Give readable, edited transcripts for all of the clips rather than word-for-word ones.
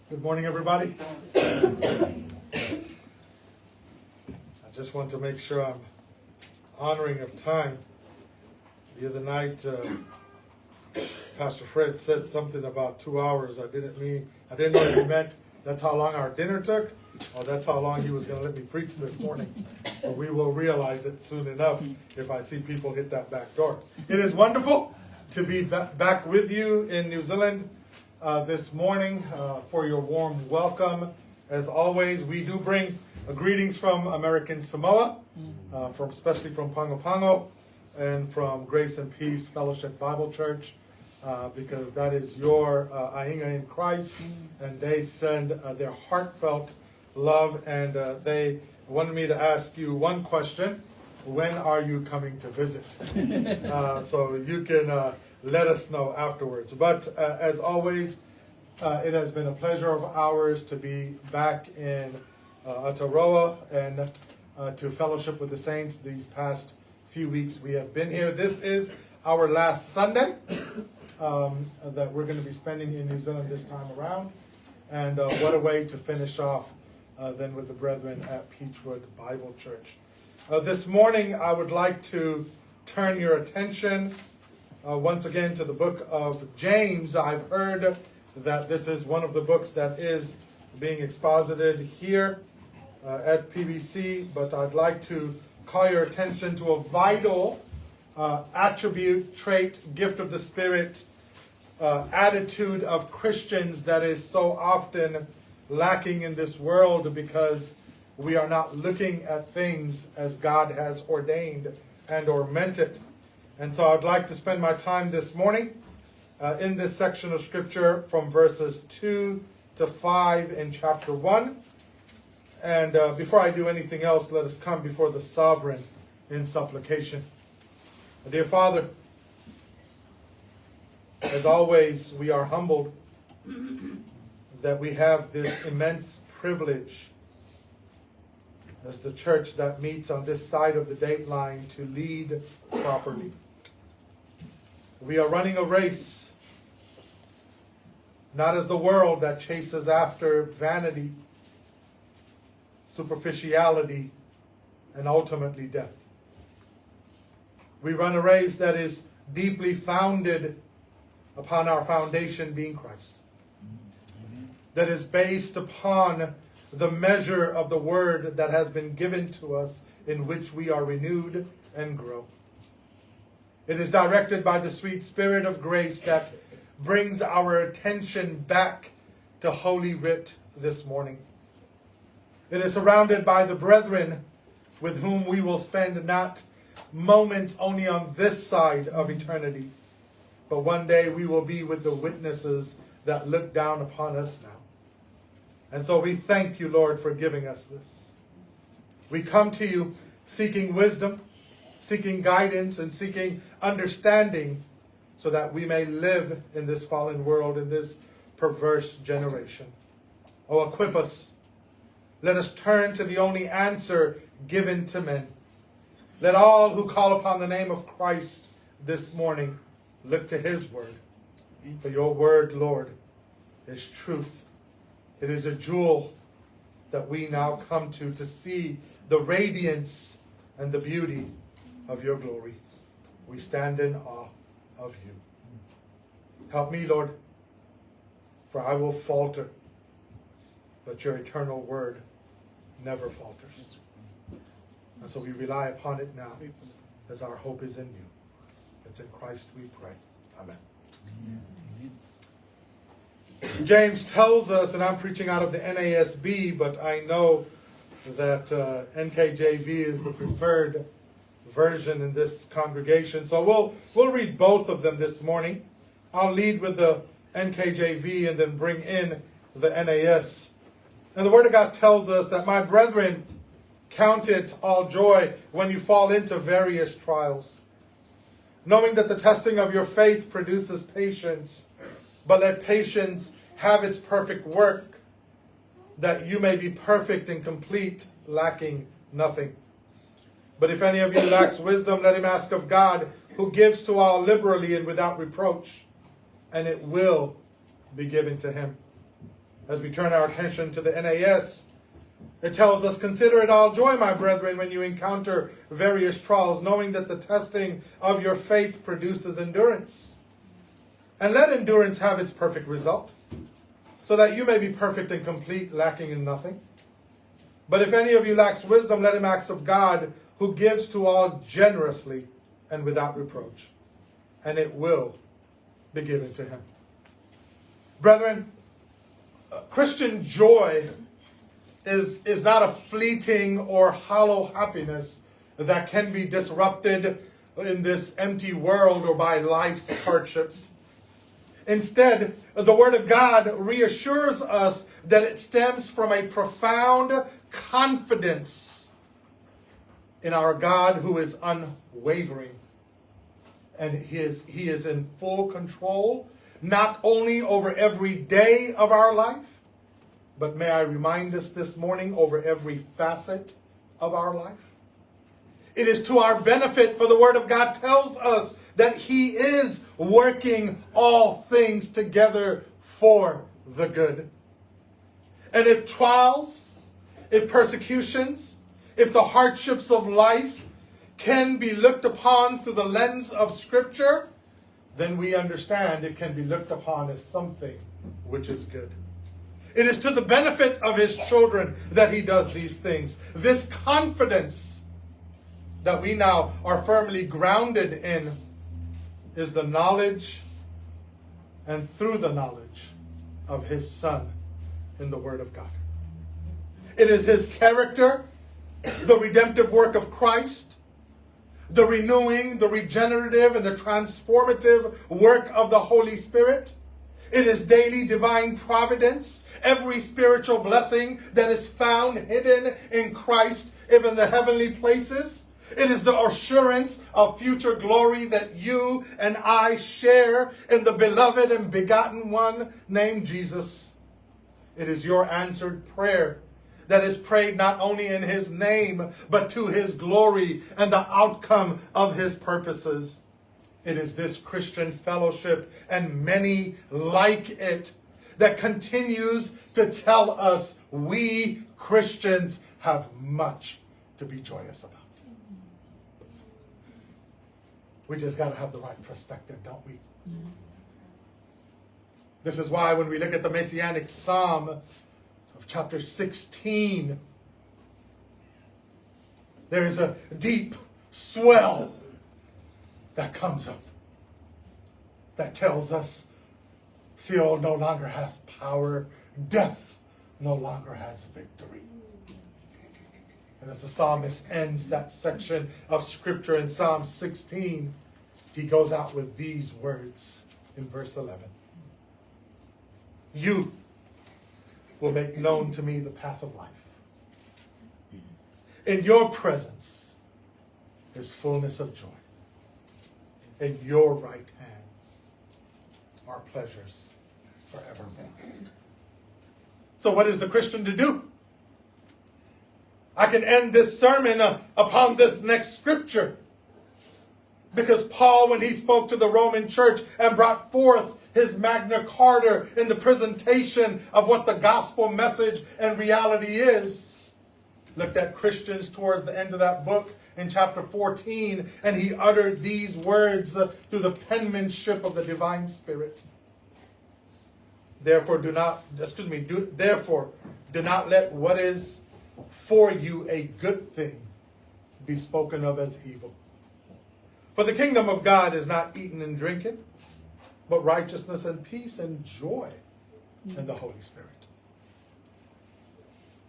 Good morning, everybody. I just want to make sure I'm honoring of time. The other night, Pastor Fred said something about 2 hours. I didn't know if he meant that's how long our dinner took, or that's how long he was going to let me preach this morning. But we will realize it soon enough if I see people hit that back door. It is wonderful to be back with you in New Zealand this morning for your warm welcome. As always, we do bring greetings from American Samoa, especially from Pago Pago, and from Grace and Peace Fellowship Bible Church, because that is your Ainga in Christ, and they send their heartfelt love, and they wanted me to ask you one question: when are you coming to visit? So you can let us know afterwards. But as always, it has been a pleasure of ours to be back in Aotearoa and to fellowship with the saints these past few weeks we have been here. This is our last Sunday that we're going to be spending in New Zealand this time around. And what a way to finish off then with the brethren at Peachwood Bible Church. This morning I would like to turn your attention once again to the book of James. I've heard that this is one of the books that is being exposited here at PBC, but I'd like to call your attention to a vital attribute, trait, gift of the Spirit, attitude of Christians that is so often lacking in this world because we are not looking at things as God has ordained and or meant it. And so I'd like to spend my time this morning in this section of Scripture from verses 2 to 5 in chapter 1. And before I do anything else, let us come before the Sovereign in supplication. Dear Father, as always, we are humbled that we have this immense privilege as the church that meets on this side of the date line to lead properly. We are running a race, not as the world that chases after vanity, superficiality, and ultimately death. We run a race that is deeply founded upon our foundation being Christ, that is based upon the measure of the word that has been given to us, in which we are renewed and grow. It is directed by the sweet Spirit of grace that brings our attention back to Holy Writ this morning. It is surrounded by the brethren with whom we will spend not moments only on this side of eternity, but one day we will be with the witnesses that look down upon us now. And so we thank you, Lord, for giving us this. We come to you seeking wisdom, seeking guidance, and seeking understanding so that we may live in this fallen world, in this perverse generation. Oh, equip us. Let us turn to the only answer given to men. Let all who call upon the name of Christ this morning look to his word. For your word, Lord, is truth. It is a jewel that we now come to see the radiance and the beauty of your glory. We stand in awe of you. Help me, Lord, for I will falter, but your eternal word never falters. And so we rely upon it now as our hope is in you. It's in Christ we pray. Amen. James tells us, and I'm preaching out of the NASB, but I know that NKJV is the preferred version in this congregation. So we'll read both of them this morning. I'll lead with the NKJV and then bring in the NAS. And the Word of God tells us that, my brethren, count it all joy when you fall into various trials, knowing that the testing of your faith produces patience. But let patience have its perfect work, that you may be perfect and complete, lacking nothing. But if any of you lacks wisdom, let him ask of God, who gives to all liberally and without reproach, and it will be given to him. As we turn our attention to the NAS, it tells us, "Consider it all joy, my brethren, when you encounter various trials, knowing that the testing of your faith produces endurance. And let endurance have its perfect result, so that you may be perfect and complete, lacking in nothing. But if any of you lacks wisdom, let him ask of God, who gives to all generously and without reproach, and it will be given to him." Brethren, Christian joy is not a fleeting or hollow happiness that can be disrupted in this empty world or by life's hardships. Instead, the Word of God reassures us that it stems from a profound confidence in our God, who is unwavering. And He is in full control, not only over every day of our life, but may I remind us this morning, over every facet of our life. It is to our benefit, for the Word of God tells us that He is working all things together for the good. And if trials, if persecutions, if the hardships of life can be looked upon through the lens of Scripture, then we understand it can be looked upon as something which is good. It is to the benefit of His children that He does these things. This confidence that we now are firmly grounded in is the knowledge, and through the knowledge of His Son in the Word of God. It is His character, the redemptive work of Christ, the renewing, the regenerative, and the transformative work of the Holy Spirit. It is daily divine providence, every spiritual blessing that is found hidden in Christ, even the heavenly places. It is the assurance of future glory that you and I share in the beloved and begotten one named Jesus. It is your answered prayer that is prayed not only in His name, but to His glory and the outcome of His purposes. It is this Christian fellowship and many like it that continues to tell us we Christians have much to be joyous about. We just got to have the right perspective, don't we? Mm-hmm. This is why when we look at the Messianic Psalm of chapter 16, there is a deep swell that comes up that tells us Sheol no longer has power, death no longer has victory. And as the psalmist ends that section of scripture in Psalm 16, he goes out with these words in verse 11. You will make known to me the path of life. In your presence is fullness of joy. In your right hands are pleasures forevermore. So what is the Christian to do? I can end this sermon upon this next scripture. Because Paul, when he spoke to the Roman church and brought forth his Magna Carta in the presentation of what the gospel message and reality is, looked at Christians towards the end of that book in chapter 14, and he uttered these words through the penmanship of the divine Spirit. Therefore, do not let what is for you a good thing be spoken of as evil. For the kingdom of God is not eating and drinking, but righteousness and peace and joy in the Holy Spirit.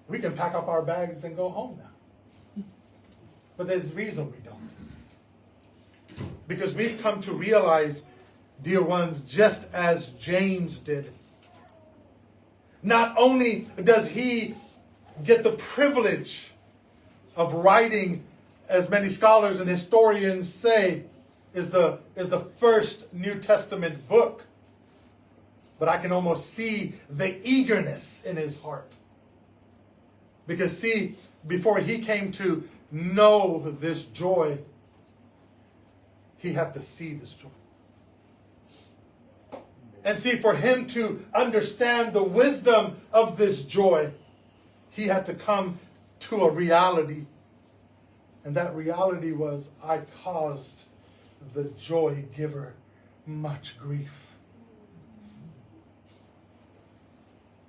We can pack up our bags and go home now. But there's reason we don't. Because we've come to realize, dear ones, just as James did, not only does he get the privilege of writing, as many scholars and historians say, is the first New Testament book, but I can almost see the eagerness in his heart. Because see, before he came to know this joy, he had to see this joy. And see, for him to understand the wisdom of this joy, he had to come to a reality. And that reality was, I caused the joy giver much grief.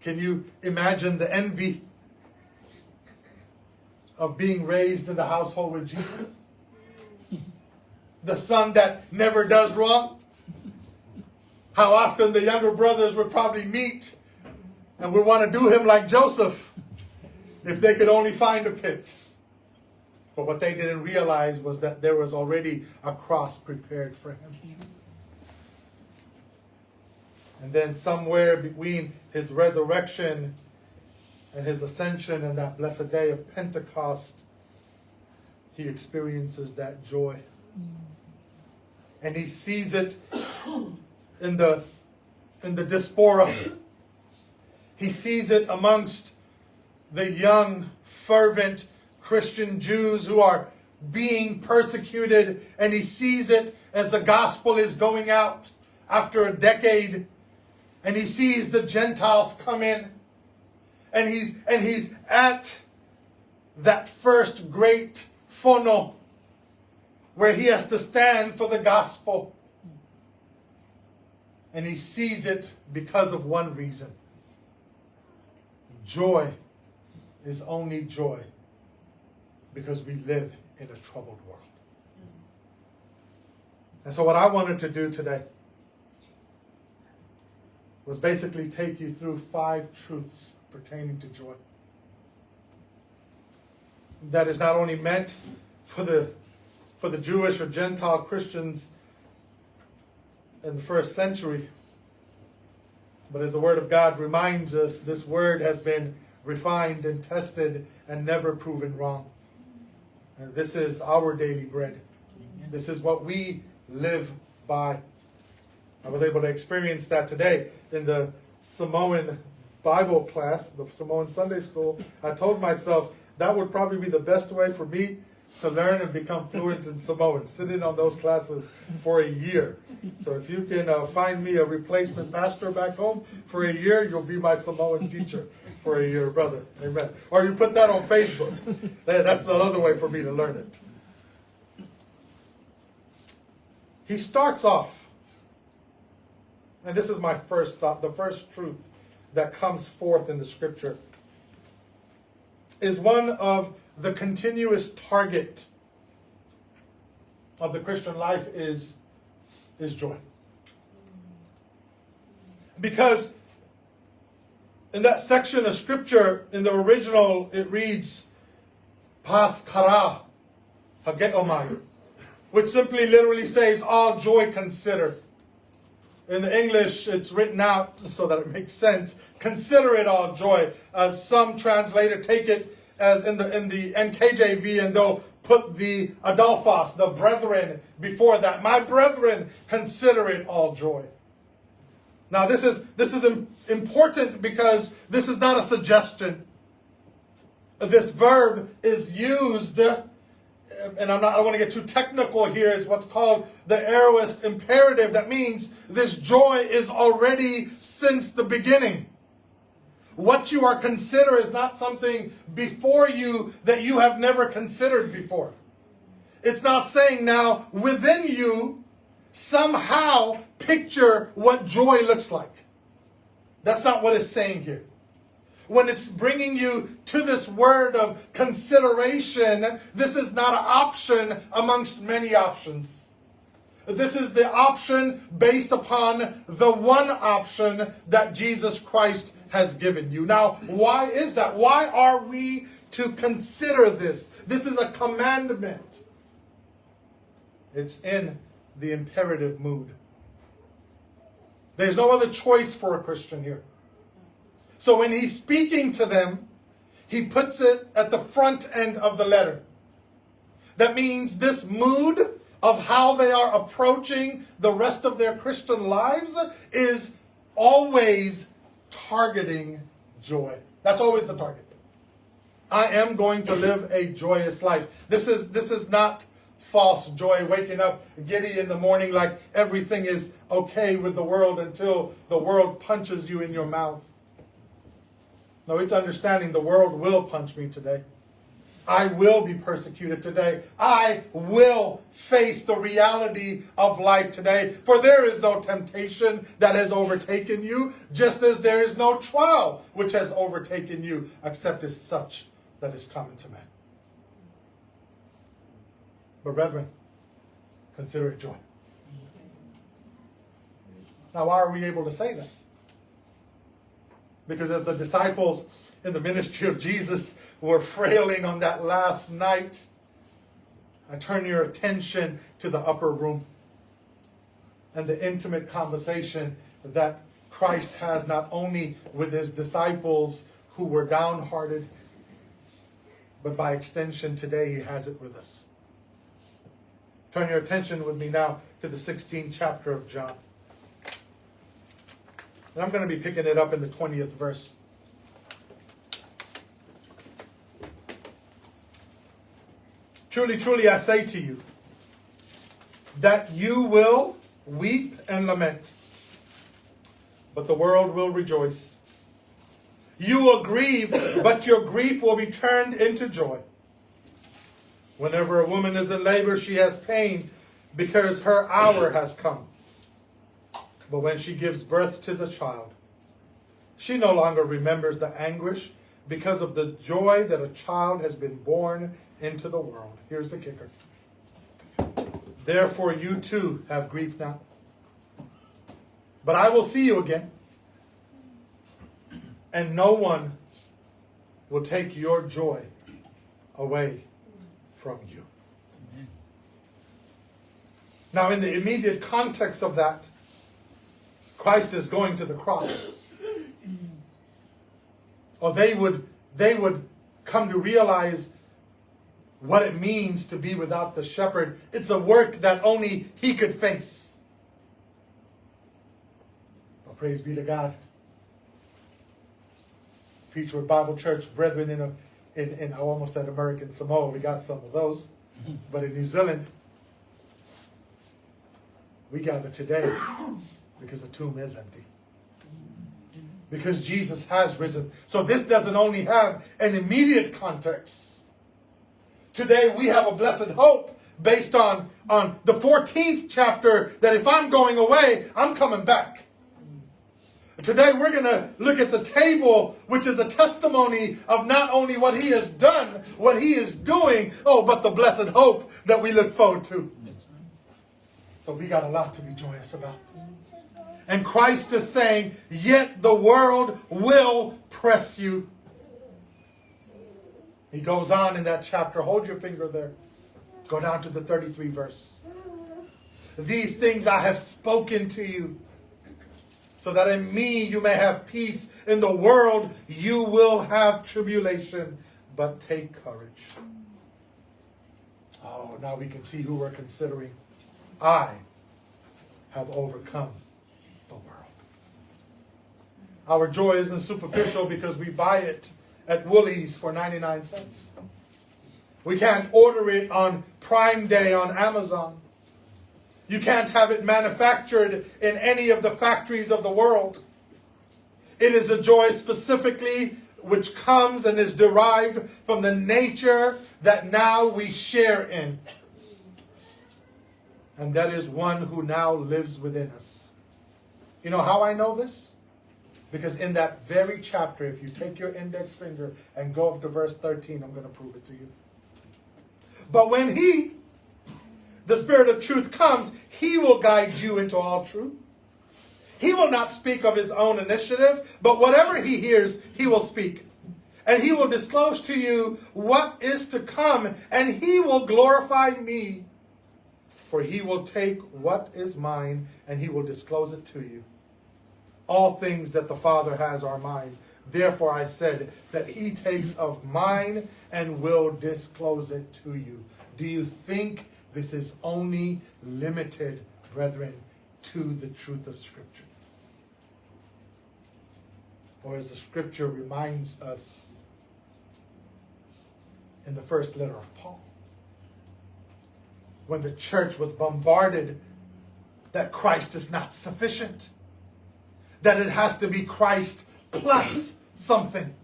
Can you imagine the envy of being raised in the household with Jesus? The son that never does wrong? How often the younger brothers would probably meet and would want to do him like Joseph if they could only find a pit. But what they didn't realize was that there was already a cross prepared for him. And then somewhere between his resurrection and his ascension and that blessed day of Pentecost, he experiences that joy. And he sees it in the diaspora. He sees it amongst the young, fervent Christian Jews who are being persecuted, and he sees it as the gospel is going out after a decade, and he sees the Gentiles come in, and he's at that first great phono where he has to stand for the gospel. And he sees it because of one reason. Joy is only joy because we live in a troubled world. And so what I wanted to do today was basically take you through 5 truths pertaining to joy. That is not only meant for the Jewish or Gentile Christians in the first century, but as the Word of God reminds us, this Word has been refined and tested and never proven wrong. And this is our daily bread. This is what we live by. I was able to experience that today in the Samoan Bible class, the Samoan Sunday school. I told myself that would probably be the best way for me to learn and become fluent in Samoan, sitting on those classes for a year. So if you can find me a replacement pastor back home for a year, you'll be my Samoan teacher for a year, brother. Amen. Or you put that on Facebook. That's the other way for me to learn it. He starts off, and this is my first thought, the first truth that comes forth in the scripture, is one of the continuous target of the Christian life is joy. Because in that section of scripture, in the original, it reads, Pas kara hageomai, which simply literally says, all joy consider. In the English, it's written out so that it makes sense. Consider it all joy. Some translator take it as in the NKJV, and they'll put the Adelphos, the brethren, before that. My brethren, consider it all joy. Now this is important because this is not a suggestion. This verb is used, and I don't want to get too technical here, is what's called the aorist imperative. That means this joy is already since the beginning. What you are consider is not something before you that you have never considered before. It's not saying now within you somehow picture what joy looks like. That's not what it's saying here. When it's bringing you to this word of consideration, this is not an option amongst many options. This is the option based upon the one option that Jesus Christ has given you. Now, why is that? Why are we to consider this? This is a commandment. It's in the imperative mood. There's no other choice for a Christian here. So when he's speaking to them, he puts it at the front end of the letter. That means this mood of how they are approaching the rest of their Christian lives is always targeting joy. That's always the target. I am going to live a joyous life. This is not false joy, waking up giddy in the morning like everything is okay with the world until the world punches you in your mouth. No, it's understanding the world will punch me today. I will be persecuted today. I will face the reality of life today. For there is no temptation that has overtaken you, just as there is no trial which has overtaken you, except as such that is common to man. But brethren, consider it joy. Now, why are we able to say that? Because as the disciples in the ministry of Jesus were frailing on that last night, I turn your attention to the upper room and the intimate conversation that Christ has not only with his disciples who were downhearted, but by extension today he has it with us. Turn your attention with me now to the 16th chapter of John. And I'm going to be picking it up in the 20th verse. Truly, truly, I say to you, that you will weep and lament, but the world will rejoice. You will grieve, but your grief will be turned into joy. Whenever a woman is in labor, she has pain because her hour has come. But when she gives birth to the child, she no longer remembers the anguish because of the joy that a child has been born into the world. Here's the kicker. Therefore you too have grief now. But I will see you again, and no one will take your joy away from you. Now, in the immediate context of that, Christ is going to the cross. Or they would come to realize what it means to be without the shepherd. It's a work that only he could face. Well, praise be to God. Peachwood Bible Church brethren in I almost said American Samoa, we got some of those. But in New Zealand, we gather today because the tomb is empty. Because Jesus has risen. So this doesn't only have an immediate context. Today we have a blessed hope based on the 14th chapter that if I'm going away, I'm coming back. Today we're going to look at the table, which is a testimony of not only what he has done, what he is doing, but the blessed hope that we look forward to. So we got a lot to be joyous about. And Christ is saying, yet the world will press you. He goes on in that chapter. Hold your finger there. Go down to the 33 verse. These things I have spoken to you, so that in me you may have peace. In the world you will have tribulation, but take courage. Oh, now we can see who we're considering. I have overcome the world. Our joy isn't superficial because we buy it at Woolies for 99 cents. We can't order it on Prime Day on Amazon. You can't have it manufactured in any of the factories of the world. It is a joy specifically which comes and is derived from the nature that now we share in. And that is one who now lives within us. You know how I know this? Because in that very chapter, if you take your index finger and go up to verse 13, I'm going to prove it to you. But when he, the Spirit of truth, comes, he will guide you into all truth. He will not speak of his own initiative, but whatever he hears, he will speak. And he will disclose to you what is to come, and he will glorify me. For he will take what is mine, and he will disclose it to you. All things that the Father has are mine. Therefore I said that he takes of mine and will disclose it to you. Do you think this is only limited, brethren, to the truth of Scripture? Or as the Scripture reminds us in the first letter of Paul, when the church was bombarded that Christ is not sufficient, that it has to be Christ plus something.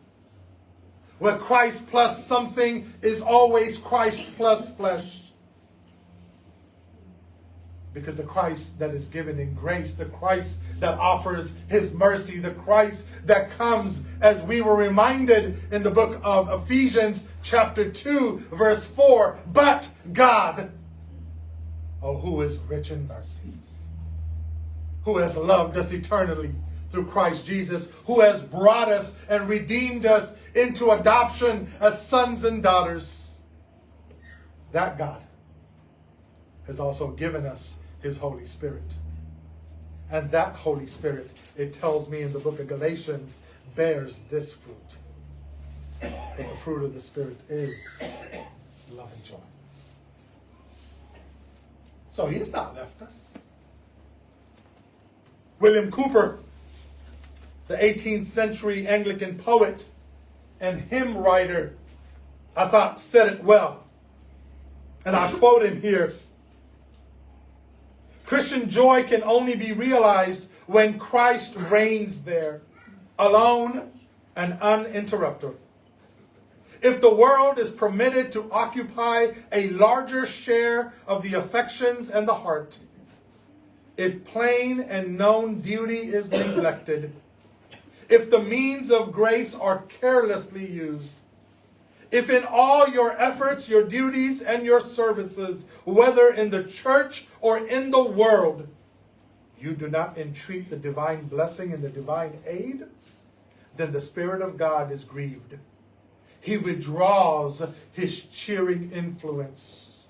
Where Christ plus something is always Christ plus flesh. Because the Christ that is given in grace, the Christ that offers his mercy, the Christ that comes, as we were reminded in the book of Ephesians chapter 2, verse 4, but God, oh, who is rich in mercy, who has loved us eternally through Christ Jesus, who has brought us and redeemed us into adoption as sons and daughters. That God has also given us his Holy Spirit. And that Holy Spirit, it tells me in the book of Galatians, bears this fruit. But the fruit of the Spirit is love and joy. So he's not left us. William Cowper, the 18th century Anglican poet and hymn writer, I thought said it well. And I quote him here. Christian joy can only be realized when Christ reigns there, alone and uninterrupted. If the world is permitted to occupy a larger share of the affections and the heart, if plain and known duty is neglected, if the means of grace are carelessly used, if in all your efforts, your duties, and your services, whether in the church or in the world, you do not entreat the divine blessing and the divine aid, then the Spirit of God is grieved. He withdraws his cheering influence.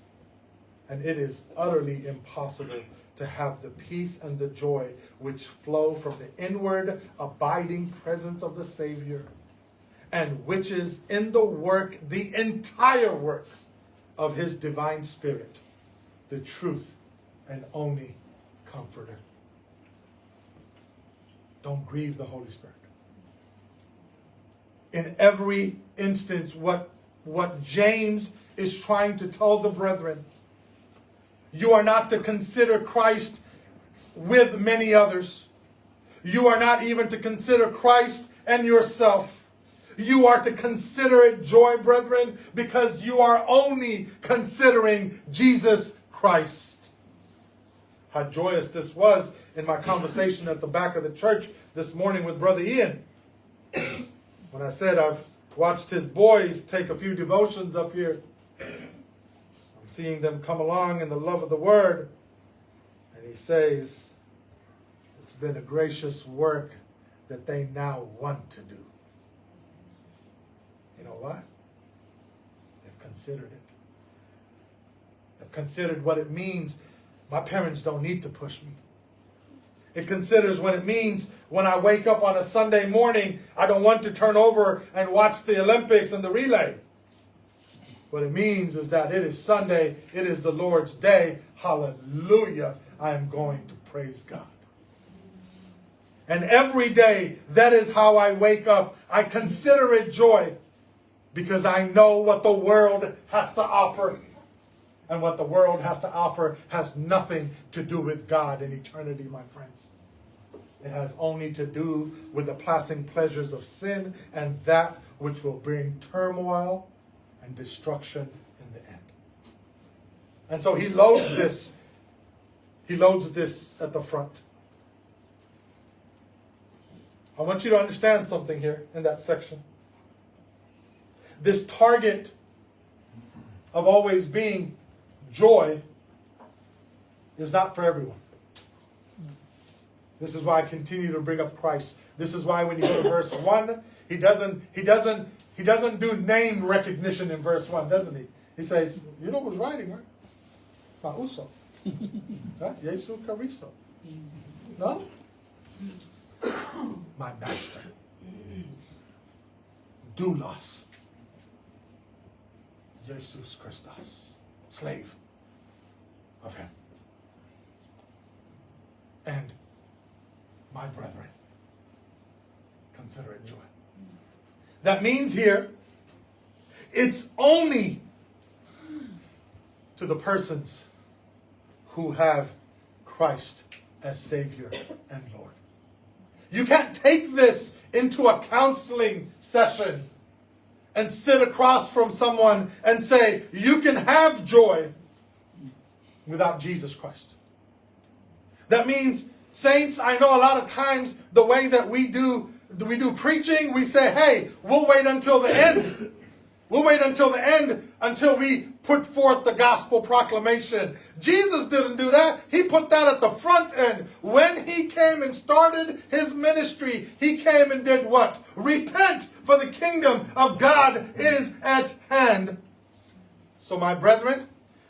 And it is utterly impossible to have the peace and the joy which flow from the inward abiding presence of the Savior, and which is in the work, the entire work of his divine Spirit, the truth and only Comforter. Don't grieve the Holy Spirit. In every instance, what James is trying to tell the brethren, you are not to consider Christ with many others. You are not even to consider Christ and yourself. You are to consider it joy, brethren, because you are only considering Jesus Christ. How joyous this was in my conversation at the back of the church this morning with Brother Ian. When I said I've watched his boys take a few devotions up here. I'm seeing them come along in the love of the Word. And he says, it's been a gracious work that they now want to do. You know what? They've considered it. They've considered what it means. My parents don't need to push me. It considers what it means when I wake up on a Sunday morning, I don't want to turn over and watch the Olympics and the relay. What it means is that it is Sunday, it is the Lord's day. Hallelujah. I am going to praise God. And every day, that is how I wake up. I consider it joy because I know what the world has to offer. And what the world has to offer has nothing to do with God in eternity, my friends. It has only to do with the passing pleasures of sin and that which will bring turmoil and destruction in the end. And so he loads this. He loads this at the front. I want you to understand something here in that section. This target of always being joy is not for everyone. This is why I continue to bring up Christ. This is why when you go to verse 1, he doesn't do name recognition in verse 1, doesn't he? He says, you know who's writing, right? Mauso. Jesu Caristo. No? My master. Doulos. Jesus Christos. Slave of him. And my brethren, consider it joy. That means here, it's only to the persons who have Christ as Savior and Lord. You can't take this into a counseling session and sit across from someone and say, you can have joy without Jesus Christ. That means, saints, I know a lot of times the way that we do preaching, we say, hey, we'll wait until the end. We'll wait until the end until we put forth the gospel proclamation. Jesus didn't do that. He put that at the front end. When he came and started his ministry, he came and did what? Repent, for the kingdom of God is at hand. So my brethren,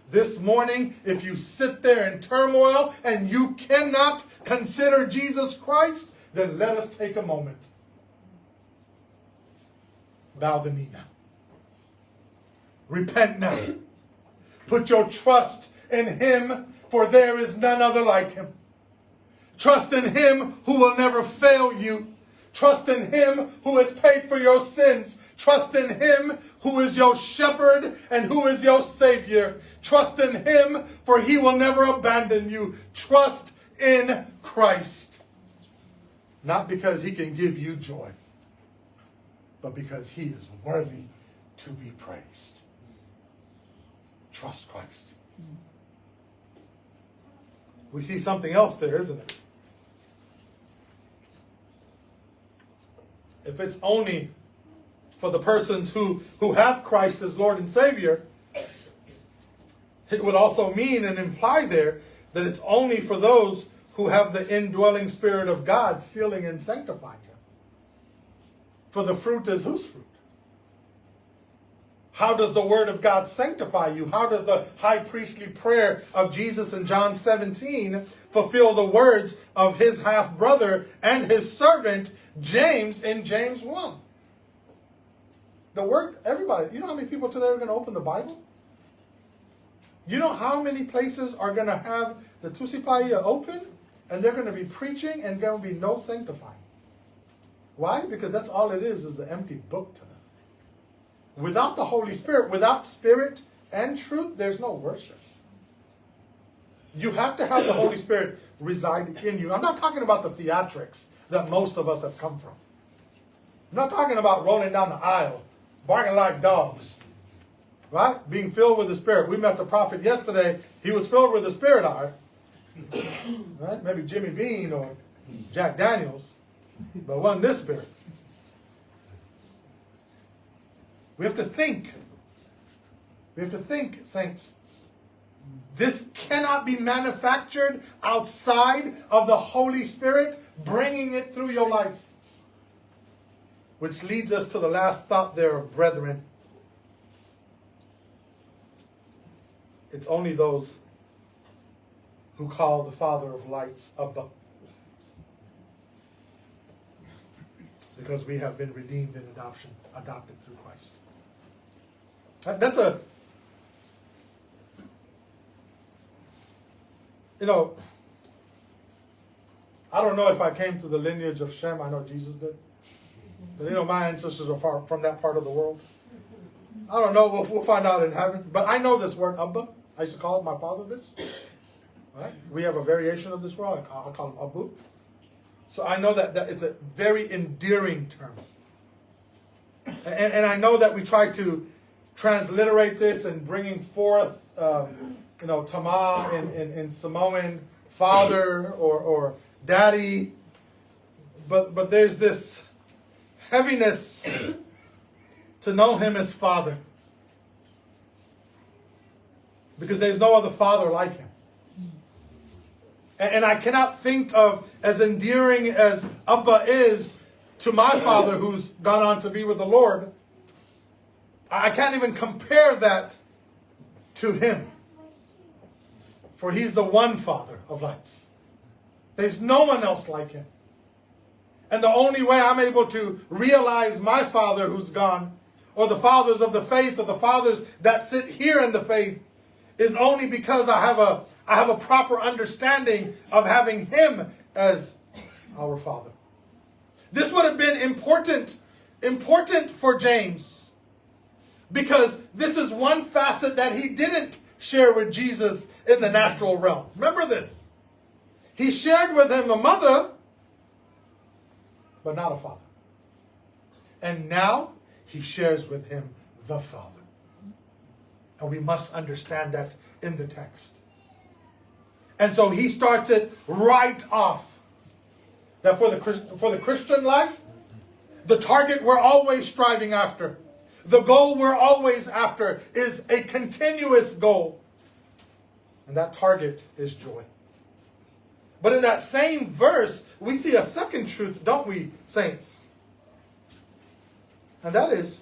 this morning, if you sit there in turmoil and you cannot consider Jesus Christ, then let us take a moment. Bow the knee now. Repent now. Put your trust in him, for there is none other like him. Trust in him who will never fail you. Trust in him who has paid for your sins. Trust in him who is your shepherd and who is your savior. Trust in him, for he will never abandon you. Trust in Christ. Not because he can give you joy, but because he is worthy to be praised. Trust Christ. We see something else there, isn't it? If it's only for the persons who have Christ as Lord and Savior, it would also mean and imply there that it's only for those who have the indwelling Spirit of God sealing and sanctifying them. For the fruit is whose fruit? How does the word of God sanctify you? How does the high priestly prayer of Jesus in John 17 fulfill the words of his half-brother and his servant James in James 1? The word, everybody, you know how many people today are going to open the Bible? You know how many places are going to have the Tusipaia open and they're going to be preaching and there will be no sanctifying? Why? Because that's all it is an empty book to them. Without the Holy Spirit, without Spirit and truth, there's no worship. You have to have the Holy Spirit reside in you. I'm not talking about the theatrics that most of us have come from. I'm not talking about rolling down the aisle, barking like dogs, right? Being filled with the Spirit. We met the prophet yesterday. He was filled with the Spirit, all right? Maybe Jimmy Bean or Jack Daniels, but wasn't this Spirit. We have to think. We have to think, saints. This cannot be manufactured outside of the Holy Spirit bringing it through your life. Which leads us to the last thought there of brethren. It's only those who call the Father of lights Abba. Because we have been redeemed in adopted through Christ. That's a, I don't know if I came through the lineage of Shem. I know Jesus did. But my ancestors are far from that part of the world. I don't know. We'll find out in heaven. But I know this word, Abba. I used to call my father this. Right? We have a variation of this word. I call him Abu. So I know that it's a very endearing term. And I know that we try to transliterate this and bringing forth, Tama in Samoan, father or daddy. But there's this heaviness to know him as father. Because there's no other father like him. And I cannot think of as endearing as Abba is to my father who's gone on to be with the Lord. I can't even compare that to him. For he's the one Father of lights. There's no one else like him. And the only way I'm able to realize my Father who's gone, or the fathers of the faith, or the fathers that sit here in the faith, is only because I have a proper understanding of having him as our Father. This would have been important for James, because this is one facet that he didn't share with Jesus in the natural realm. Remember this. He shared with him a mother, but not a father. And now he shares with him the Father. And we must understand that in the text. And so he starts it right off. That for the Christian life, the target we're always striving after, the goal we're always after is a continuous goal. And that target is joy. But in that same verse, we see a second truth, don't we, saints? And that is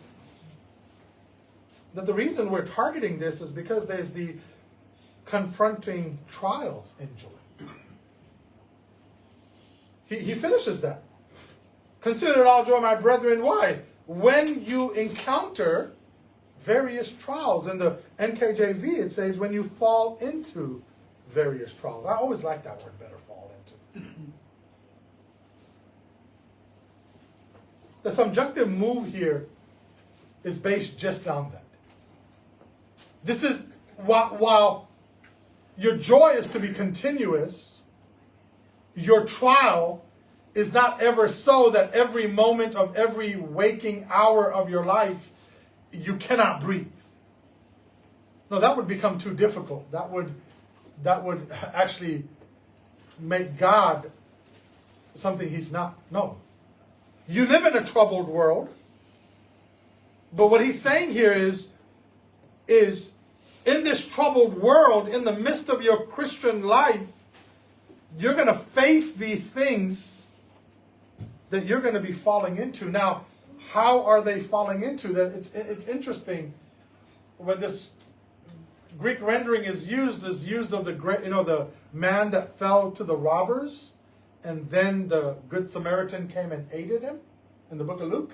that the reason we're targeting this is because there's the confronting trials in joy. He finishes that. Consider it all joy, my brethren. Why? When you encounter various trials. In the NKJV, it says when you fall into various trials. I always like that word better, fall into. The subjunctive move here is based just on that. This is, while your joy is to be continuous, your trial is not ever so that every moment of every waking hour of your life, you cannot breathe. No, that would become too difficult. That would actually make God something he's not. No. You live in a troubled world. But what he's saying here is in this troubled world, in the midst of your Christian life, you're going to face these things that you're going to be falling into. Now, how are they falling into that? It's interesting when this Greek rendering is used of the man that fell to the robbers, and then the Good Samaritan came and aided him in the book of Luke.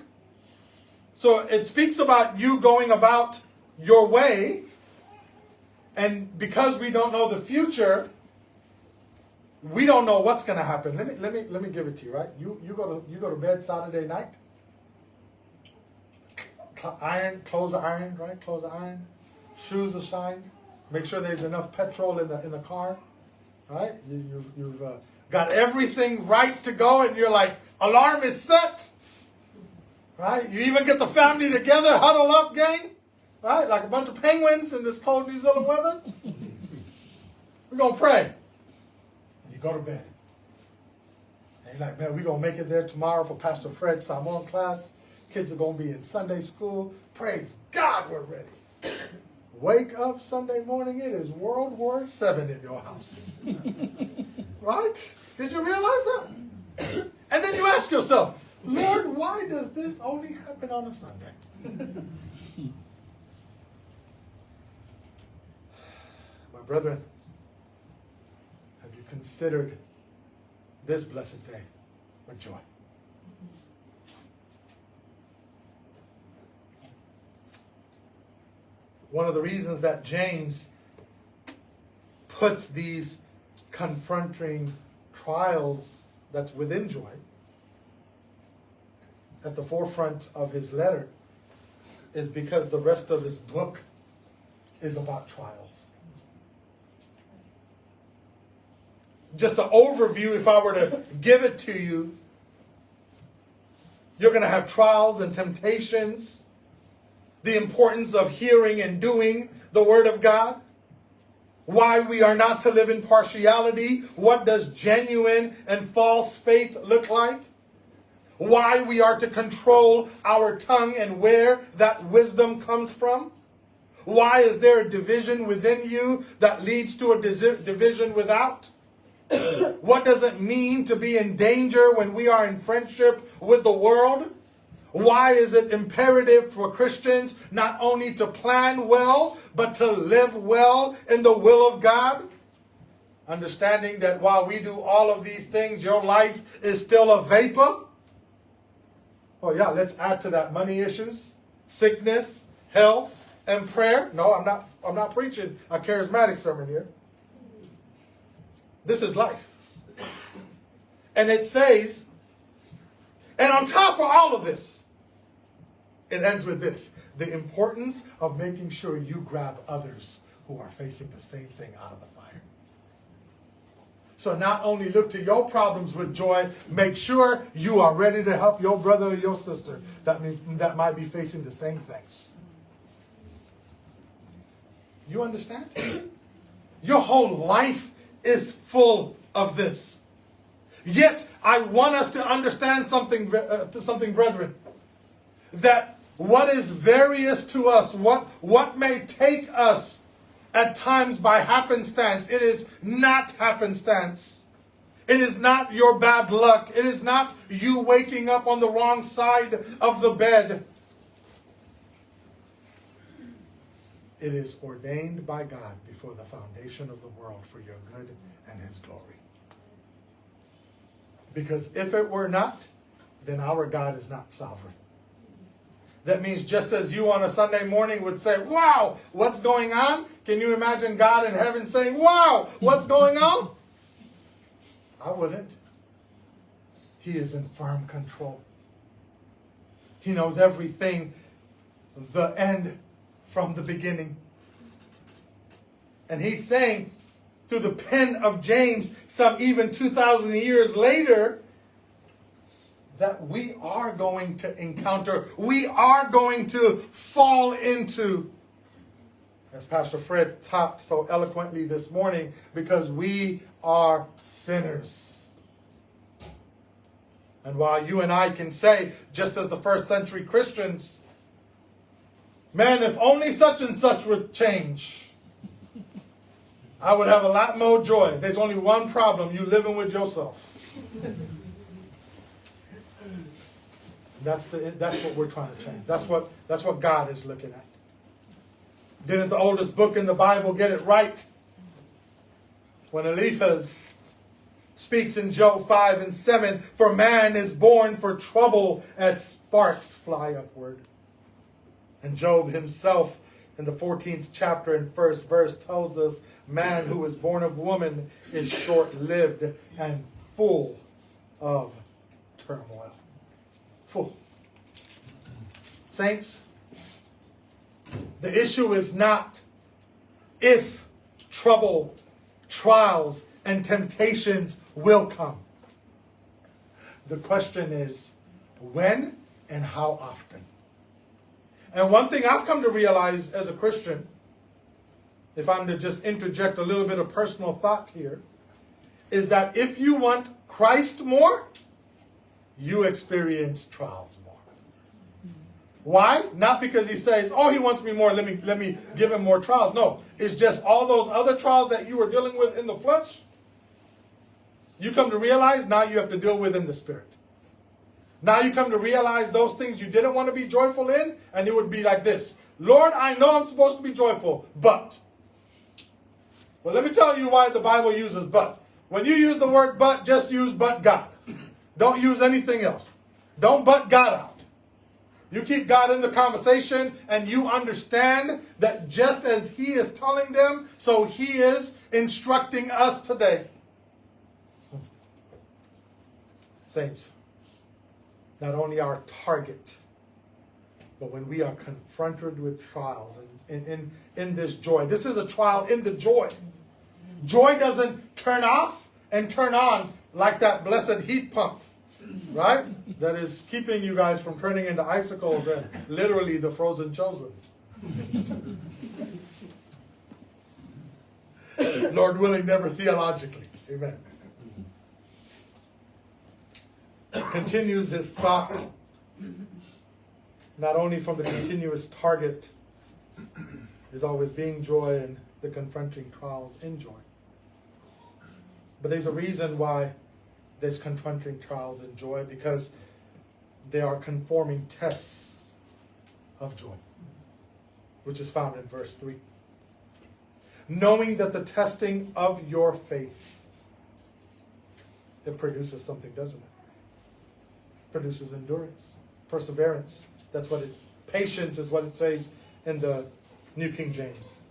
So it speaks about you going about your way, and because we don't know the future, we don't know what's going to happen. Let me give it to you, right? You go to bed Saturday night. Clothes are ironed, right? Clothes are ironed. Shoes are shined. Make sure there's enough petrol in the car, right? You've got everything right to go, and you're like, alarm is set, right? You even get the family together, huddle up, gang, right? Like a bunch of penguins in this cold New Zealand weather. We're gonna pray, and you go to bed. And you're like, man, we're gonna make it there tomorrow for Pastor Fred's Samoan class. Kids are gonna be in Sunday school. Praise God, we're ready. Wake up Sunday morning, it is World War VII in your house. Right? Did you realize that? And then you ask yourself, Lord, why does this only happen on a Sunday? My brethren, have you considered this blessed day with joy? One of the reasons that James puts these confronting trials that's within joy at the forefront of his letter is because the rest of his book is about trials. Just an overview, if I were to give it to you, you're going to have trials and temptations. The importance of hearing and doing the Word of God. Why we are not to live in partiality. What does genuine and false faith look like? Why we are to control our tongue and where that wisdom comes from. Why is there a division within you that leads to a division without? What does it mean to be in danger when we are in friendship with the world? Why is it imperative for Christians not only to plan well, but to live well in the will of God? Understanding that while we do all of these things, your life is still a vapor. Oh yeah, let's add to that money issues, sickness, health, and prayer. No, I'm not preaching a charismatic sermon here. This is life. And it says, and on top of all of this, it ends with this: the importance of making sure you grab others who are facing the same thing out of the fire. So not only look to your problems with joy, make sure you are ready to help your brother or your sister that might be facing the same things. You understand? Your whole life is full of this. Yet, I want us to understand something, brethren, that what is various to us, what may take us at times by happenstance, it is not happenstance. It is not your bad luck. It is not you waking up on the wrong side of the bed. It is ordained by God before the foundation of the world for your good and His glory. Because if it were not, then our God is not sovereign. That means just as you on a Sunday morning would say, wow, what's going on? Can you imagine God in heaven saying, wow, what's going on? I wouldn't. He is in firm control. He knows everything, the end from the beginning. And He's saying through the pen of James, some even 2,000 years later, that we are going to encounter, we are going to fall into, as Pastor Fred taught so eloquently this morning, because we are sinners. And while you and I can say, just as the first century Christians, man, if only such and such would change, I would have a lot more joy. There's only one problem, you living with yourself. That's what we're trying to change. That's what God is looking at. Didn't the oldest book in the Bible get it right? When Eliphaz speaks in Job 5 and 7, for man is born for trouble as sparks fly upward. And Job himself in the 14th chapter and first verse tells us, man who is born of woman is short-lived and full of turmoil. Full. Saints, the issue is not if trouble, trials, and temptations will come. The question is when and how often. And one thing I've come to realize as a Christian, if I'm to just interject a little bit of personal thought here, is that if you want Christ more, you experience trials more. Why? Not because He says, oh, He wants me more, let me give Him more trials. No, it's just all those other trials that you were dealing with in the flesh, you come to realize now you have to deal with in the spirit. Now you come to realize those things you didn't want to be joyful in, and it would be like this. Lord, I know I'm supposed to be joyful, but. Well, let me tell you why the Bible uses but. When you use the word but, just use but God. Don't use anything else. Don't but God out. You keep God in the conversation and you understand that just as He is telling them, so He is instructing us today. Saints, not only our target, but when we are confronted with trials and in this joy. This is a trial in the joy. Joy doesn't turn off and turn on like that blessed heat pump, right? That is keeping you guys from turning into icicles and literally the frozen chosen. Lord willing, never theologically. Amen. Continues his thought, not only from the continuous target is always being joy and the confronting trials in joy, but there's a reason why there's confronting trials in joy, because they are conforming tests of joy, which is found in verse 3. Knowing that the testing of your faith, it produces something, doesn't it? Produces endurance, perseverance. That's what it, patience is what it says in the New King James.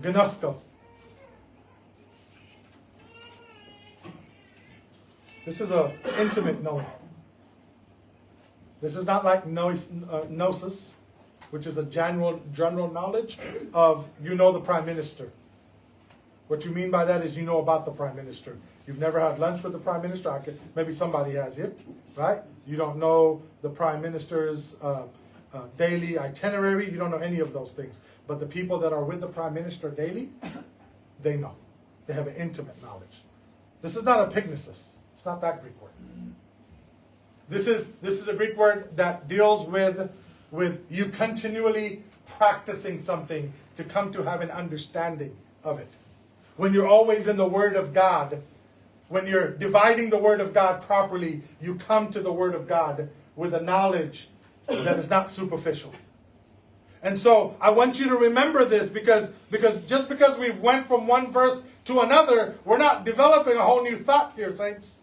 Gnosko. This is an intimate knowing. This is not like gnosis, which is a general knowledge of, you know, the Prime Minister. What you mean by that is you know about the Prime Minister. You've never had lunch with the Prime Minister. Maybe somebody has here, right? You don't know the Prime Minister's daily itinerary. You don't know any of those things. But the people that are with the Prime Minister daily, they know. They have an intimate knowledge. This is not a pygnosis. It's not that Greek word. This is a Greek word that deals with you continually practicing something to come to have an understanding of it. When you're always in the Word of God, when you're dividing the Word of God properly, you come to the Word of God with a knowledge that is not superficial. And so I want you to remember this because just because we went from one verse to another, we're not developing a whole new thought here, saints.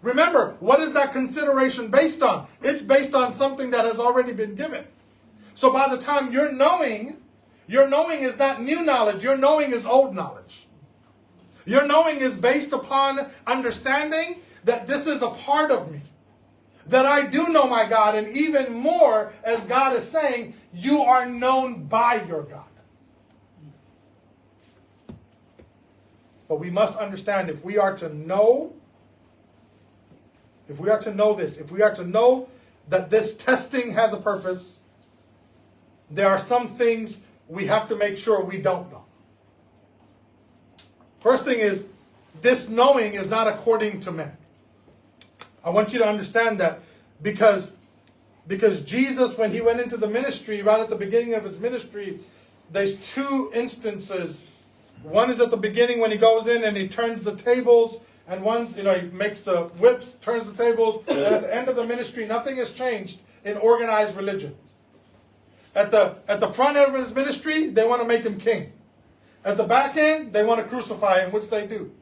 Remember, what is that consideration based on? It's based on something that has already been given. So by the time you're knowing, your knowing is not new knowledge. Your knowing is old knowledge. Your knowing is based upon understanding that this is a part of me. That I do know my God, and even more, as God is saying, you are known by your God. But we must understand, if we are to know this, if we are to know that this testing has a purpose, there are some things we have to make sure we don't know. First thing is, this knowing is not according to men. I want you to understand that because Jesus, when he went into the ministry, right at the beginning of his ministry, there's two instances. One is at the beginning when he goes in and he turns the tables, and one's, he makes the whips, turns the tables, and at the end of the ministry, nothing has changed in organized religion. At the front end of his ministry, they want to make him king. At the back end, they want to crucify him, which they do.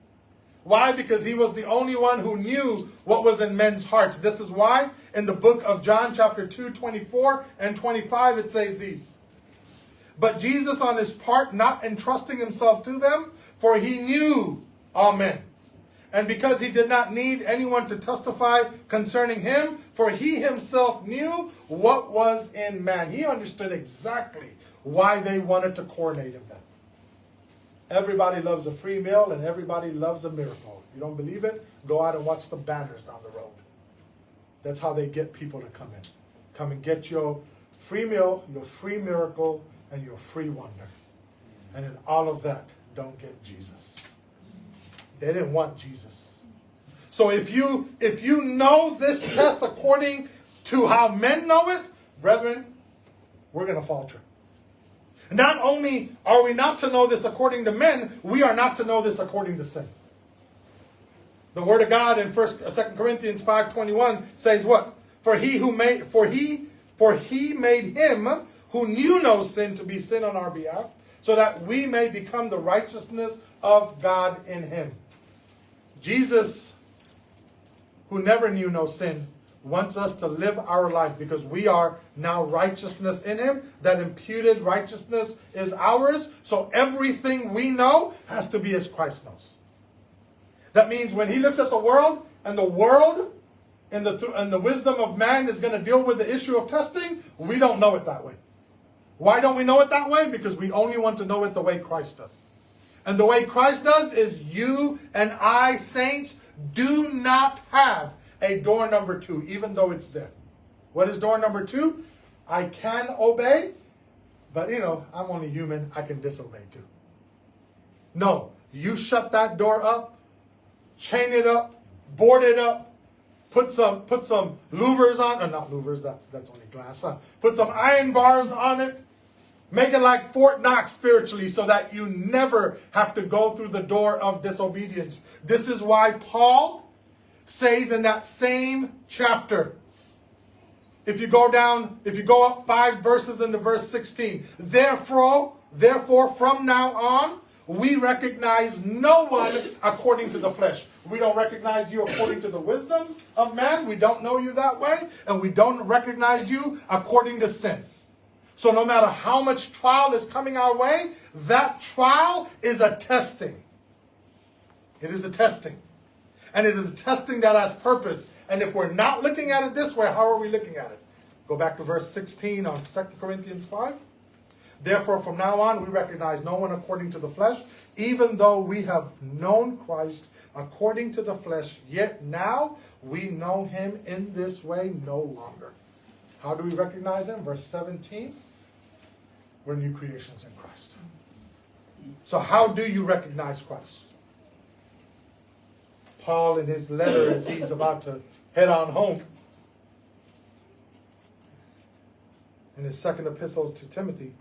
Why? Because he was the only one who knew what was in men's hearts. This is why in the book of John chapter 2, 24 and 25, it says these. But Jesus on his part, not entrusting himself to them, for he knew all men. And because he did not need anyone to testify concerning him, for he himself knew what was in man. He understood exactly why they wanted to coronate him then. Everybody loves a free meal and everybody loves a miracle. If you don't believe it, go out and watch the banners down the road. That's how they get people to come in. Come and get your free meal, your free miracle, and your free wonder. And in all of that, don't get Jesus. They didn't want Jesus. So if you know this test according to how men know it, brethren, we're going to falter. Not only are we not to know this according to men, we are not to know this according to sin. The Word of God in 2 Corinthians 5:21 says what? For he made him who knew no sin to be sin on our behalf, so that we may become the righteousness of God in him. Jesus, who never knew no sin, wants us to live our life because we are now righteousness in him. That imputed righteousness is ours. So everything we know has to be as Christ knows. That means when he looks at the world and the wisdom of man is going to deal with the issue of testing, we don't know it that way. Why don't we know it that way? Because we only want to know it the way Christ does. And the way Christ does is you and I, saints, do not have a door number 2, even though it's there. What is door number 2? I can obey, but I'm only human. I can disobey too. No, you shut that door up, chain it up, board it up, put some louvers on, or not louvers, that's only glass, huh? Put some iron bars on it, make it like Fort Knox spiritually so that you never have to go through the door of disobedience. This is why Paul says in that same chapter, if you go up 5 verses into verse 16, therefore from now on, we recognize no one according to the flesh. We don't recognize you according to the wisdom of man. We don't know you that way. And we don't recognize you according to sin. So no matter how much trial is coming our way, that trial is a testing. It is a testing. And it is a testing that has purpose. And if we're not looking at it this way, how are we looking at it? Go back to verse 16 of 2 Corinthians 5. Therefore, from now on, we recognize no one according to the flesh, even though we have known Christ according to the flesh, yet now we know him in this way no longer. How do we recognize him? Verse 17, we're new creations in Christ. So how do you recognize Christ? Paul, in his letter, as he's about to head on home, in his second epistle to Timothy,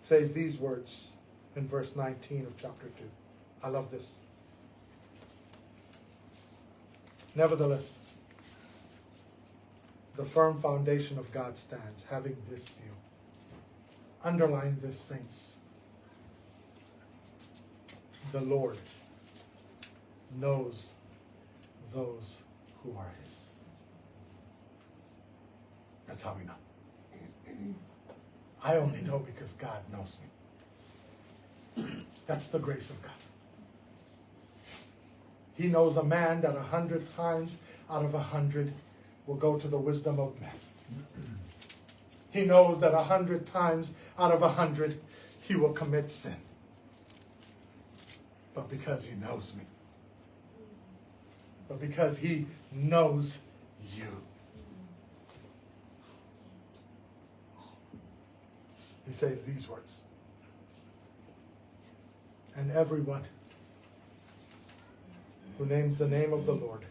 says these words in verse 19 of chapter 2. I love this. Nevertheless, the firm foundation of God stands, having this seal. Underline this, saints. The Lord knows those who are his. That's how we know. I only know because God knows me. That's the grace of God. He knows a man that 100 times out of 100 will go to the wisdom of men. He knows that 100 times out of 100 he will commit sin. But because he knows me, but because he knows you, he says these words. And everyone who names the name of the Lord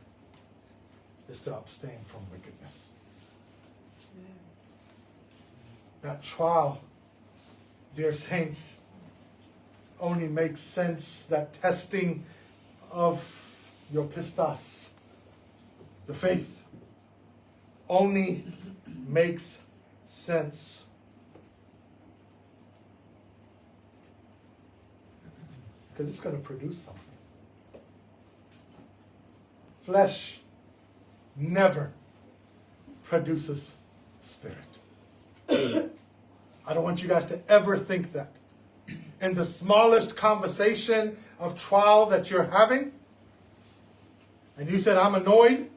is to abstain from wickedness. That trial, dear saints, only makes sense. That testing of your pistos, your faith, only makes sense because it's going to produce something. Flesh never produces spirit. I don't want you guys to ever think that. In the smallest conversation of trial that you're having, and you said, I'm annoyed,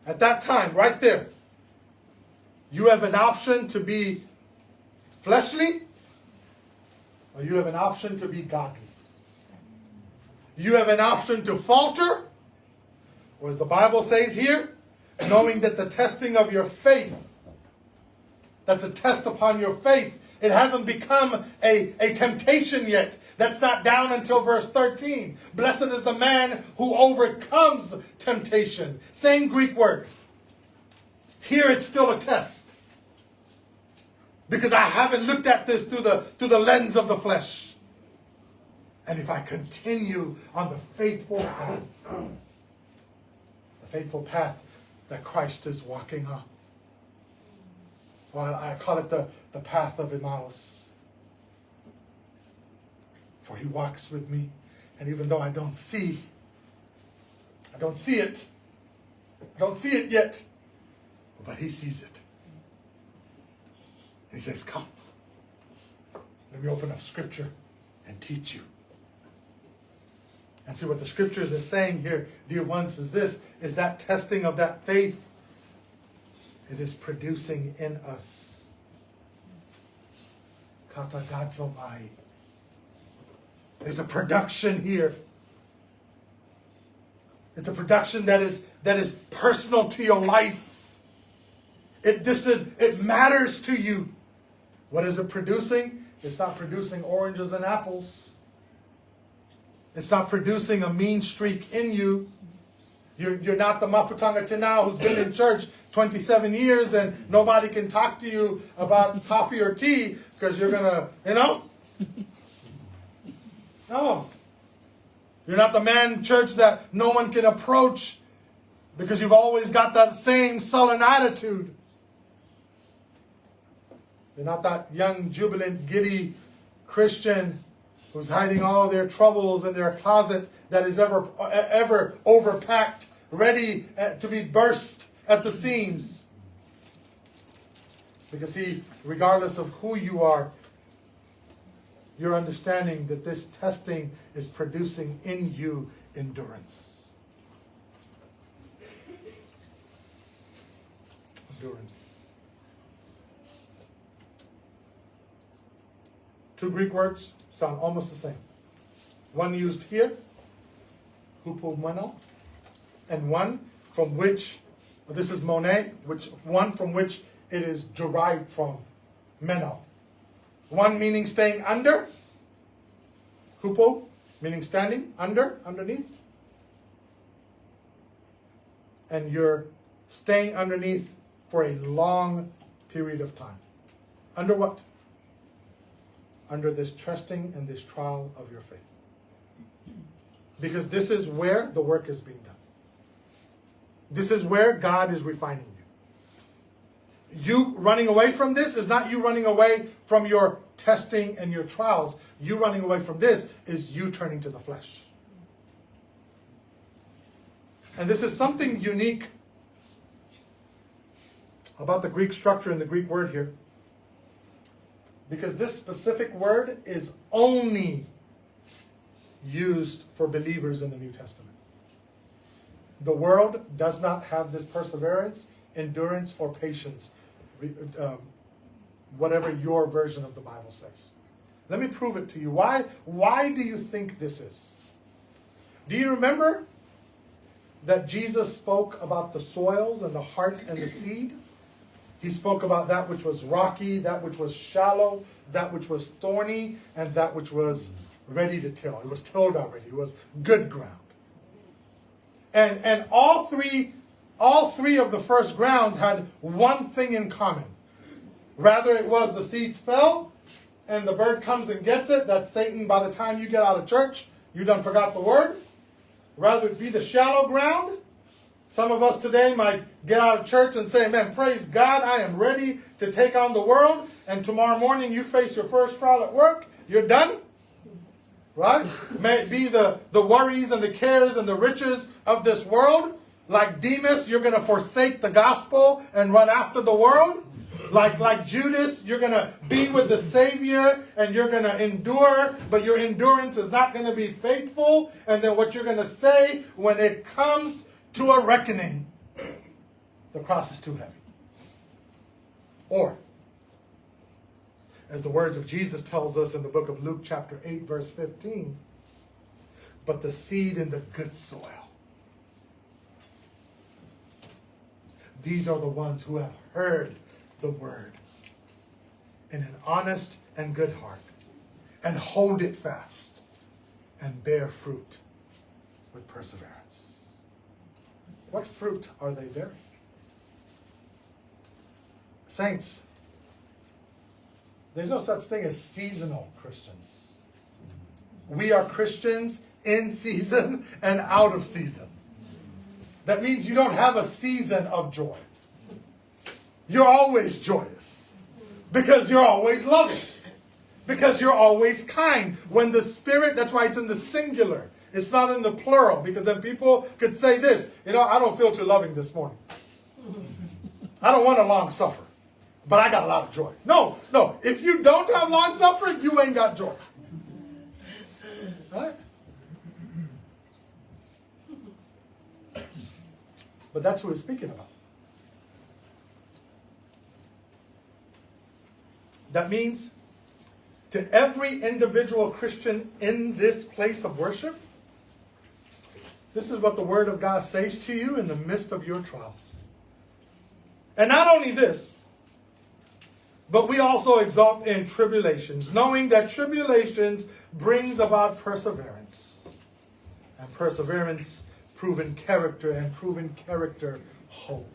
at that time, right there, you have an option to be fleshly, or you have an option to be godly. You have an option to falter, or as the Bible says here, knowing that the testing of your faith, that's a test upon your faith. It hasn't become a temptation yet. That's not down until verse 13. Blessed is the man who overcomes temptation. Same Greek word. Here it's still a test. Because I haven't looked at this through the lens of the flesh. And if I continue on the faithful path that Christ is walking on, well, I call it the path of Emmaus. For he walks with me, and even though I don't see it yet, but he sees it. He says, come, let me open up scripture and teach you. And see what the scriptures is saying here, dear ones, is that testing of that faith. It is producing in us. Katagatsomai. There's a production here. It's a production that is personal to your life. It matters to you. What is it producing? It's not producing oranges and apples. It's not producing a mean streak in you. You're not the Mafutanga Tinau who's been in church 27 years and nobody can talk to you about coffee or tea because you're going to, No. You're not the man church that no one can approach because you've always got that same sullen attitude. You're not that young, jubilant, giddy Christian who's hiding all their troubles in their closet that is ever overpacked, ready to be burst at the seams. Because see, regardless of who you are, you're understanding that this testing is producing in you endurance. endurance. Two Greek words sound almost the same. One used here, hupomeno, and one from which, this is monet, one from which it is derived from, meno. One meaning staying under, hupo, meaning standing, underneath. And you're staying underneath for a long period of time. Under what? Under this testing and this trial of your faith. Because this is where the work is being done. This is where God is refining you. You running away from this is not you running away from your testing and your trials. You running away from this is you turning to the flesh. And this is something unique about the Greek structure and the Greek word here. Because this specific word is only used for believers in the New Testament. The world does not have this perseverance, endurance, or patience, whatever your version of the Bible says. Let me prove it to you. Why do you think this is? Do you remember that Jesus spoke about the soils and the heart and the seed? He spoke about that which was rocky, that which was shallow, that which was thorny, and that which was ready to till. It was tilled already. It was good ground. And all three of the first grounds had one thing in common. Rather it was the seeds fell and the bird comes and gets it. That's Satan. By the time you get out of church, you done forgot the word. Rather it be the shallow ground. Some of us today might get out of church and say, man, praise God, I am ready to take on the world. And tomorrow morning you face your first trial at work. You're done. Right? May it be the worries and the cares and the riches of this world. Like Demas, you're going to forsake the gospel and run after the world. Like Judas, you're going to be with the Savior and you're going to endure, but your endurance is not going to be faithful. And then what you're going to say when it comes to a reckoning, the cross is too heavy. Or, as the words of Jesus tells us in the book of Luke chapter 8 verse 15, but the seed in the good soil. These are the ones who have heard the word in an honest and good heart and hold it fast and bear fruit with perseverance. What fruit are they bearing? Saints, there's no such thing as seasonal Christians. We are Christians in season and out of season. That means you don't have a season of joy. You're always joyous because you're always loving, because you're always kind. When the Spirit, that's why it's in the singular. It's not in the plural, because then people could say this, I don't feel too loving this morning. I don't want to long suffer, but I got a lot of joy. No. If you don't have long suffering, you ain't got joy. Right? But that's who he's speaking about. That means to every individual Christian in this place of worship, this is what the Word of God says to you in the midst of your trials. And not only this, but we also exalt in tribulations, knowing that tribulations brings about perseverance. And perseverance, proven character, and proven character, hope.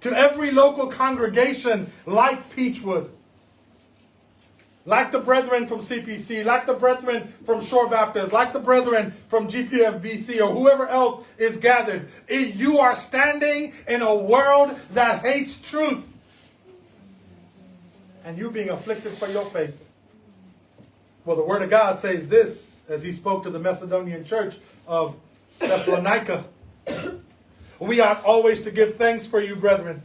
To every local congregation like Peachwood, like the brethren from CPC, like the brethren from Shore Baptist, like the brethren from GPFBC, or whoever else is gathered, you are standing in a world that hates truth. And you being afflicted for your faith. Well, the Word of God says this, as he spoke to the Macedonian church of Thessalonica. We ought always to give thanks for you, brethren,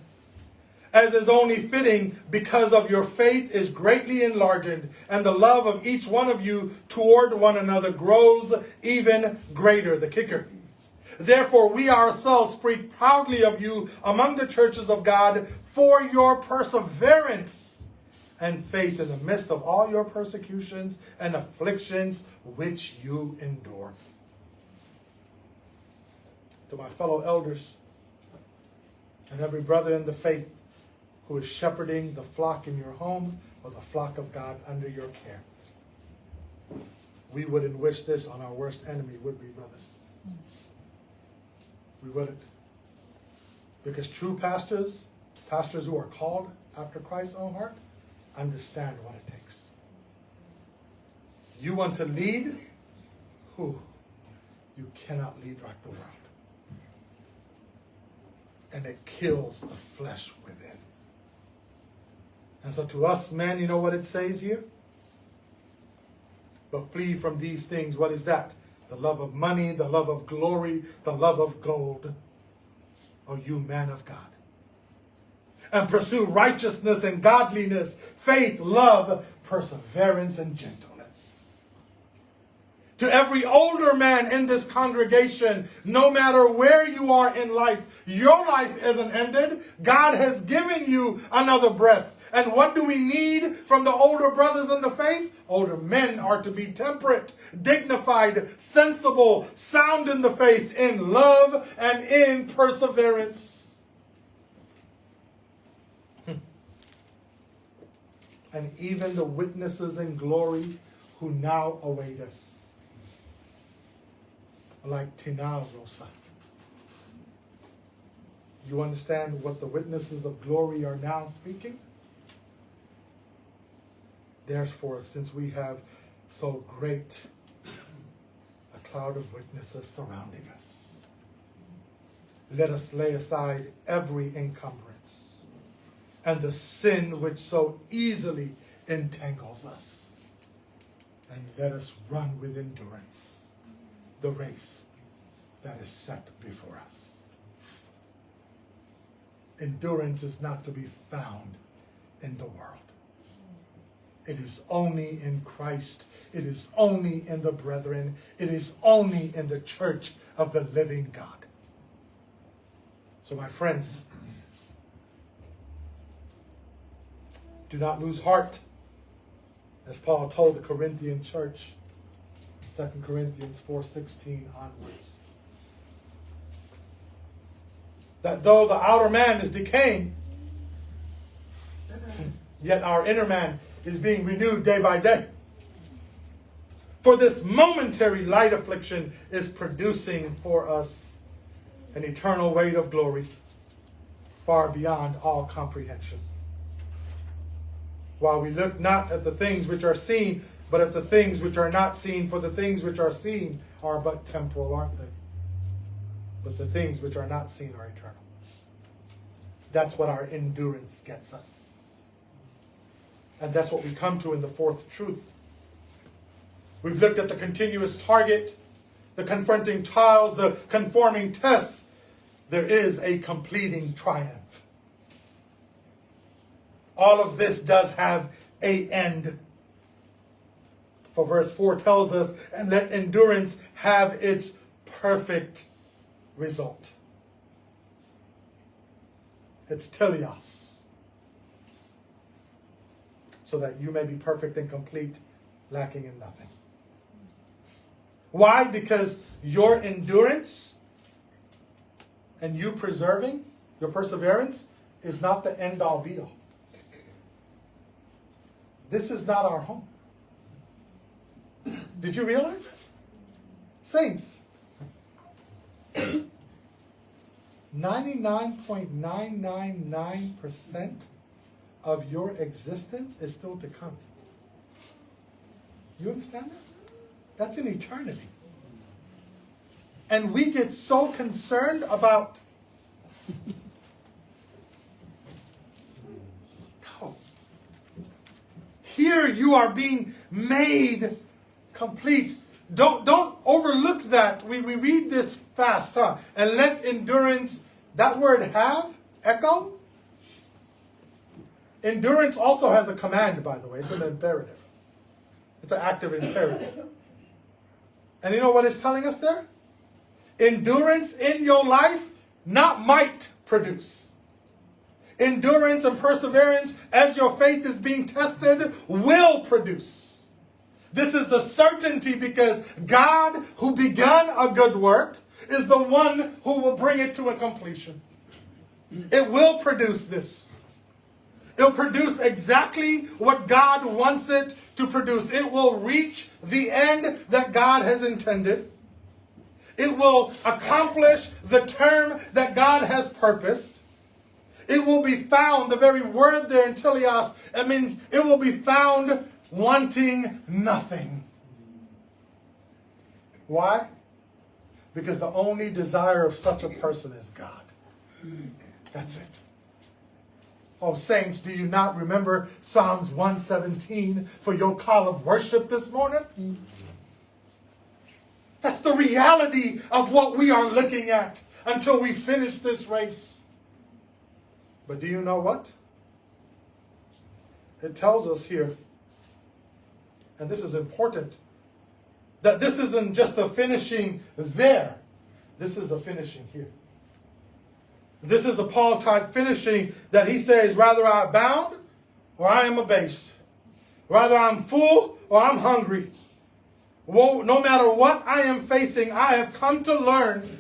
as is only fitting, because of your faith is greatly enlarged, and the love of each one of you toward one another grows even greater. The kicker. Therefore, we ourselves speak proudly of you among the churches of God for your perseverance and faith in the midst of all your persecutions and afflictions which you endure. To my fellow elders and every brother in the faith who is shepherding the flock in your home or the flock of God under your care, we wouldn't wish this on our worst enemy, would we, brothers? We wouldn't. Because true pastors who are called after Christ's own heart, understand what it takes. You want to lead? Who? You cannot lead like the world. And it kills the flesh within. And so to us men, you know what it says here? But flee from these things. What is that? The love of money, the love of glory, the love of gold. O you man of God. And pursue righteousness and godliness, faith, love, perseverance, and gentleness. To every older man in this congregation, no matter where you are in life, your life isn't ended. God has given you another breath. And what do we need from the older brothers in the faith? Older men are to be temperate, dignified, sensible, sound in the faith, in love and in perseverance. And even the witnesses in glory who now await us, like Tanielu. You understand what the witnesses of glory are now speaking? Therefore, since we have so great a cloud of witnesses surrounding us, let us lay aside every encumbrance and the sin which so easily entangles us, and let us run with endurance the race that is set before us. Endurance is not to be found in the world. It is only in Christ. It is only in the brethren. It is only in the church of the living God. So my friends, do not lose heart, as Paul told the Corinthian church, 2 Corinthians 4:16 onwards. That though the outer man is decaying, yet our inner man is being renewed day by day. For this momentary light affliction is producing for us an eternal weight of glory far beyond all comprehension. While we look not at the things which are seen, but at the things which are not seen, for the things which are seen are but temporal, aren't they? But the things which are not seen are eternal. That's what our endurance gets us. And that's what we come to in the fourth truth. We've looked at the continuous target, the confronting trials, the conforming tests. There is a completing triumph. All of this does have an end. For verse 4 tells us, and let endurance have its perfect result. It's teleos. So that you may be perfect and complete, lacking in nothing. Why? Because your endurance and you preserving, your perseverance, is not the end-all be-all. This is not our home. Did you realize that? Saints, 99.999% of your existence is still to come. You understand that? That's in eternity. And we get so concerned about no. Here you are being made complete. Don't overlook that. We read this fast, huh? And let endurance, that word have, echo. Endurance also has a command, by the way. It's an imperative. It's an active imperative. And you know what it's telling us there? endurance in your life, not might, produce. Endurance and perseverance as your faith is being tested will produce. This is the certainty because God, who began a good work, is the one who will bring it to a completion. It will produce this. It'll produce exactly what God wants it to produce. It will reach the end that God has intended. It will accomplish the term that God has purposed. It will be found, the very word there in teleos, it means it will be found wanting nothing. Why? Because the only desire of such a person is God. That's it. Oh, saints, do you not remember Psalms 117 for your call of worship this morning? That's the reality of what we are looking at until we finish this race. But do you know what? It tells us here, and this is important, that this isn't just a finishing there. This is a finishing here. This is a Paul type finishing that he says, rather I abound or I am abased. Rather I'm full or I'm hungry. Well, no matter what I am facing, I have come to learn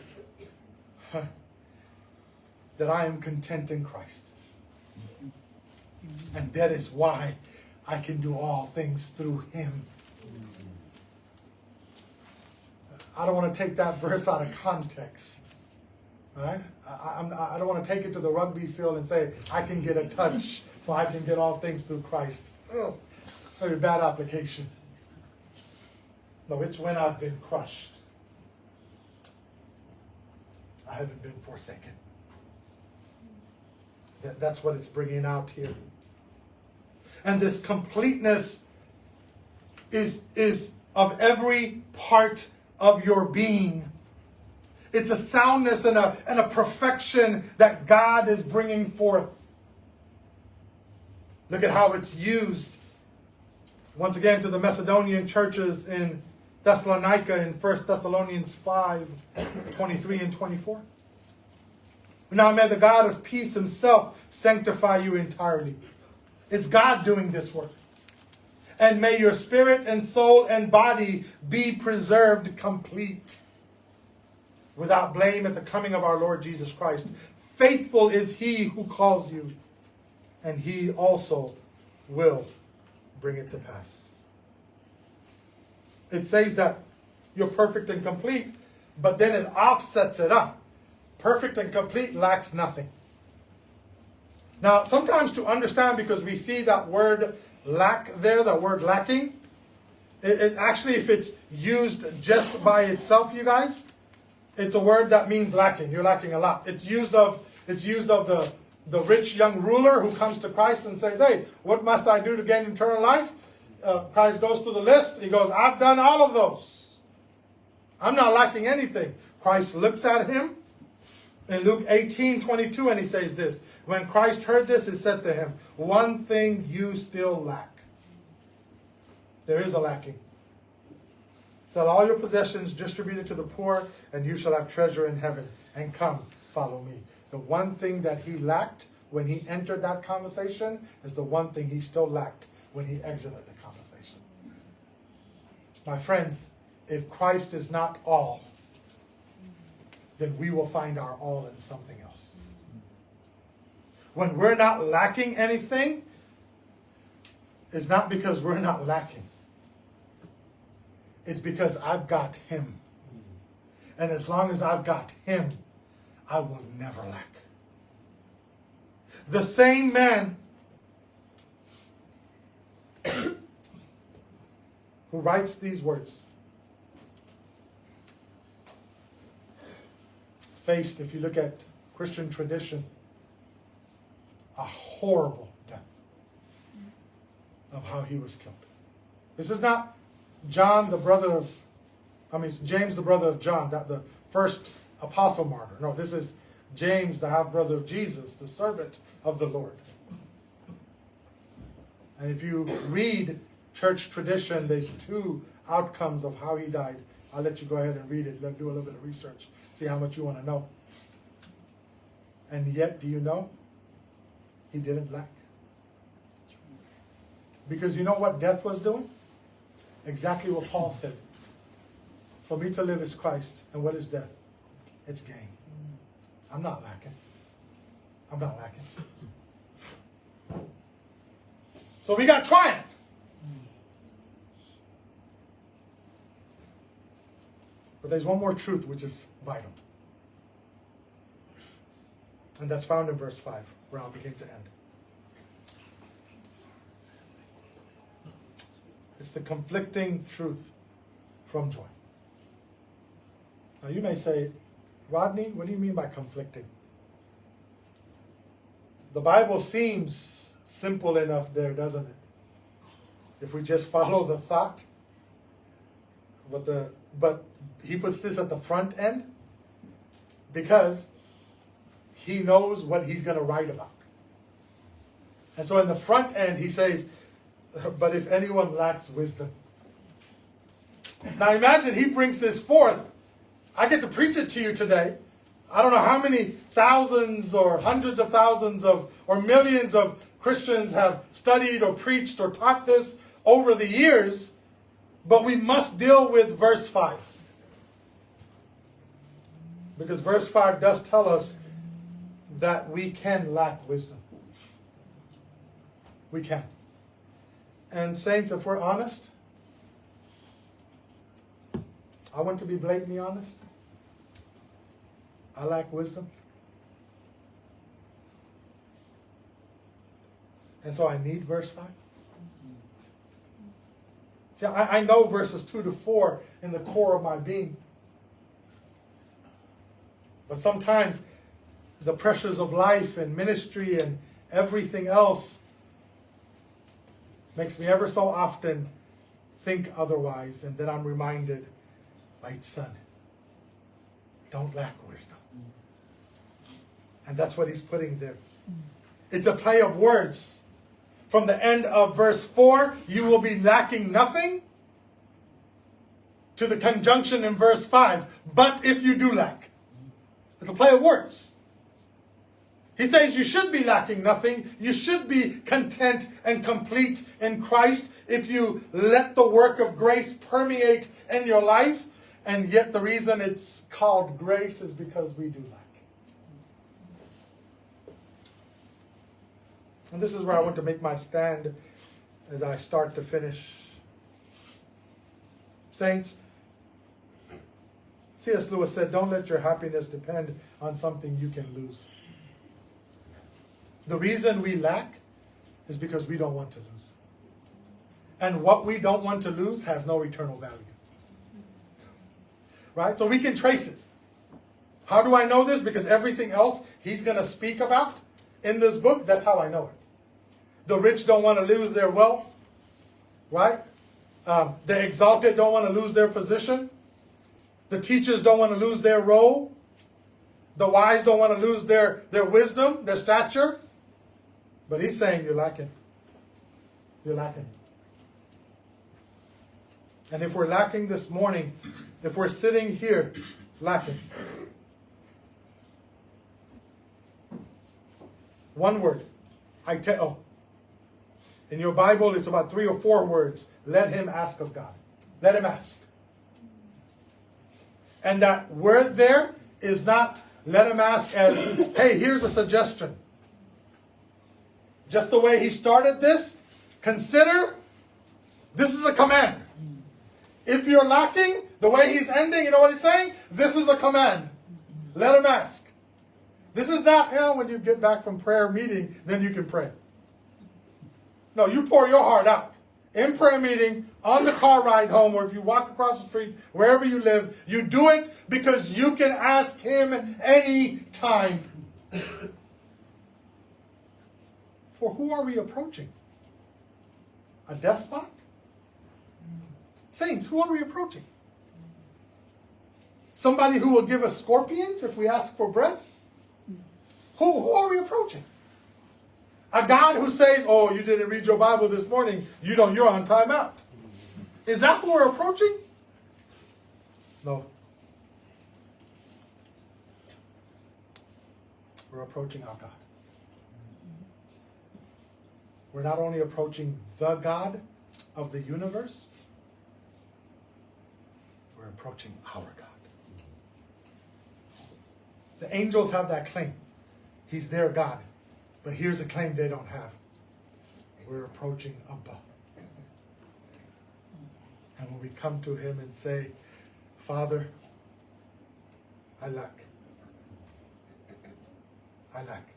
that I am content in Christ. And that is why I can do all things through him. I don't want to take that verse out of context. Right? I don't want to take it to the rugby field and say, I can get a touch, for I can get all things through Christ. Oh, very bad application. No, it's when I've been crushed. I haven't been forsaken. That's what it's bringing out here. And this completeness is of every part of your being. It's a soundness and a perfection that God is bringing forth. Look at how it's used. Once again, to the Macedonian churches in Thessalonica in 1 Thessalonians 5, 23 and 24. Now may the God of peace himself sanctify you entirely. It's God doing this work. And may your spirit and soul and body be preserved complete, without blame at the coming of our Lord Jesus Christ. Faithful is he who calls you, and he also will bring it to pass. It says that you're perfect and complete, but then it offsets it up. Perfect and complete lacks nothing. Now, sometimes to understand, because we see that word lack there, that word lacking, it actually, if it's used just by itself, you guys, it's a word that means lacking. You're lacking a lot. It's used of the rich young ruler who comes to Christ and says, hey, what must I do to gain eternal life? Christ goes through the list. He goes, I've done all of those. I'm not lacking anything. Christ looks at him in Luke 18:22, and he says this. When Christ heard this, he said to him, one thing you still lack. There is a lacking. Sell all your possessions, distribute it to the poor, and you shall have treasure in heaven. And come, follow me. The one thing that he lacked when he entered that conversation is the one thing he still lacked when he exited the conversation. My friends, if Christ is not all, then we will find our all in something else. When we're not lacking anything, it's not because we're not lacking. It's because I've got him. And as long as I've got him, I will never lack. The same man who writes these words faced, if you look at Christian tradition, a horrible death of how he was killed. This is not James, the brother of John, that the first apostle martyr. No, this is James, the half-brother of Jesus, the servant of the Lord. And if you read church tradition, there's two outcomes of how he died. I'll let you go ahead and read it. Do a little bit of research. See how much you want to know. And yet, do you know? He didn't lack. Because you know what death was doing? Exactly what Paul said. For me to live is Christ. And what is death? It's gain. I'm not lacking. I'm not lacking. So we got triumph. But there's one more truth which is vital. And that's found in verse 5, where I'll begin to end. It's the conflicting truth from joy. Now you may say, Rodney, what do you mean by conflicting? The Bible seems simple enough there, doesn't it? If we just follow the thought. But he puts this at the front end because he knows what he's going to write about. And so in the front end he says, but if anyone lacks wisdom. Now imagine he brings this forth. I get to preach it to you today. I don't know how many thousands or hundreds of thousands or millions of Christians have studied or preached or taught this over the years, but we must deal with verse 5. Because verse 5 does tell us that we can lack wisdom. We can. And saints, if we're honest, I want to be blatantly honest. I lack wisdom. And so I need verse 5. See, I know verses 2 to 4 in the core of my being. But sometimes the pressures of life and ministry and everything else makes me ever so often think otherwise. And then I'm reminded, my son, don't lack wisdom. And that's what he's putting there. It's a play of words. From the end of verse 4, you will be lacking nothing, to the conjunction in verse 5, but if you do lack. It's a play of words. He says you should be lacking nothing. You should be content and complete in Christ if you let the work of grace permeate in your life. And yet the reason it's called grace is because we do lack. And this is where I want to make my stand as I start to finish. Saints, C.S. Lewis said, don't let your happiness depend on something you can lose. The reason we lack is because we don't want to lose. And what we don't want to lose has no eternal value. Right? So we can trace it. How do I know this? Because everything else he's going to speak about in this book, that's how I know it. The rich don't want to lose their wealth. Right? The exalted don't want to lose their position. The teachers don't want to lose their role. The wise don't want to lose their wisdom, their stature. But he's saying you're lacking. You're lacking. And if we're lacking this morning, if we're sitting here lacking, one word, aiteo. In your Bible, it's about 3 or 4 words. Let him ask of God. Let him ask. And that word there is not let him ask as, hey, here's a suggestion. Just the way he started this, consider this is a command. If you're lacking, the way he's ending, you know what he's saying? This is a command. Let him ask. This is not, when you get back from prayer meeting, then you can pray. No, you pour your heart out. In prayer meeting, on the car ride home, or if you walk across the street, wherever you live, you do it because you can ask him any time. For who are we approaching? A despot? Saints, who are we approaching? Somebody who will give us scorpions if we ask for bread? Who are we approaching? A God who says, oh, you didn't read your Bible this morning, you're on timeout. Is that who we're approaching? No. We're approaching our God. We're not only approaching the God of the universe, we're approaching our God. The angels have that claim. He's their God. But here's a claim they don't have. We're approaching Abba. And when we come to him and say, Father, I lack. I lack.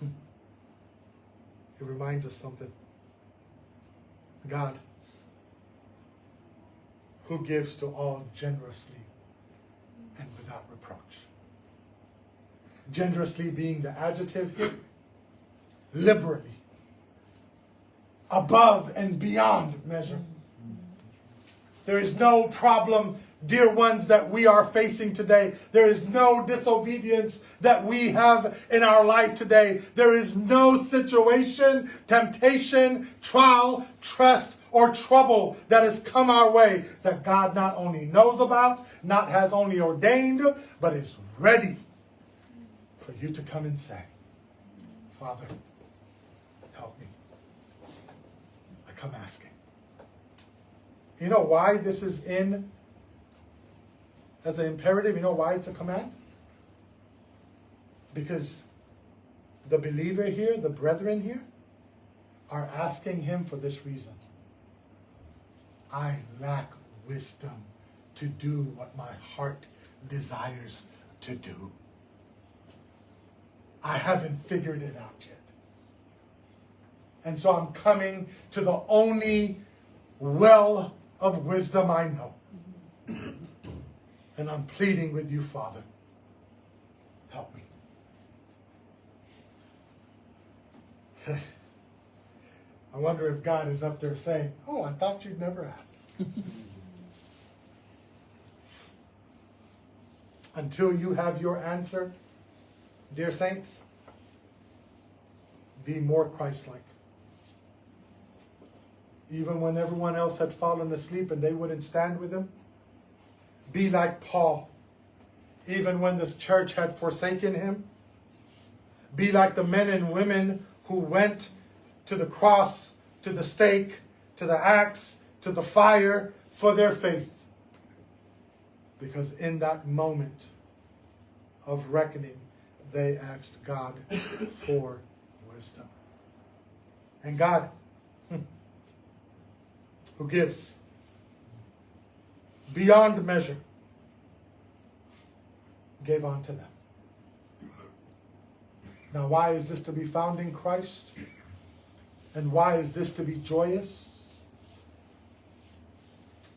It reminds us something. God, who gives to all generously and without reproach. Generously being the adjective here. Liberally. Above and beyond measure. There is no problem, dear ones, that we are facing today. There is no disobedience that we have in our life today. There is no situation, temptation, trial, trust, or trouble that has come our way that God not only knows about, not has only ordained, but is ready for you to come and say, Father, help me. I come asking. You know why this is in as an imperative? You know why it's a command? Because the believer here, the brethren here, are asking him for this reason. I lack wisdom to do what my heart desires to do. I haven't figured it out yet. And so I'm coming to the only well of wisdom I know. And I'm pleading with you, Father. Help me. I wonder if God is up there saying, oh, I thought you'd never ask. Until you have your answer, dear saints, be more Christ-like. Even when everyone else had fallen asleep and they wouldn't stand with him, be like Paul. Even when this church had forsaken him, be like the men and women who went to the cross, to the stake, to the axe, to the fire for their faith. Because in that moment of reckoning, they asked God for wisdom. And God, who gives beyond measure, gave unto them. Now, why is this to be found in Christ? And why is this to be joyous?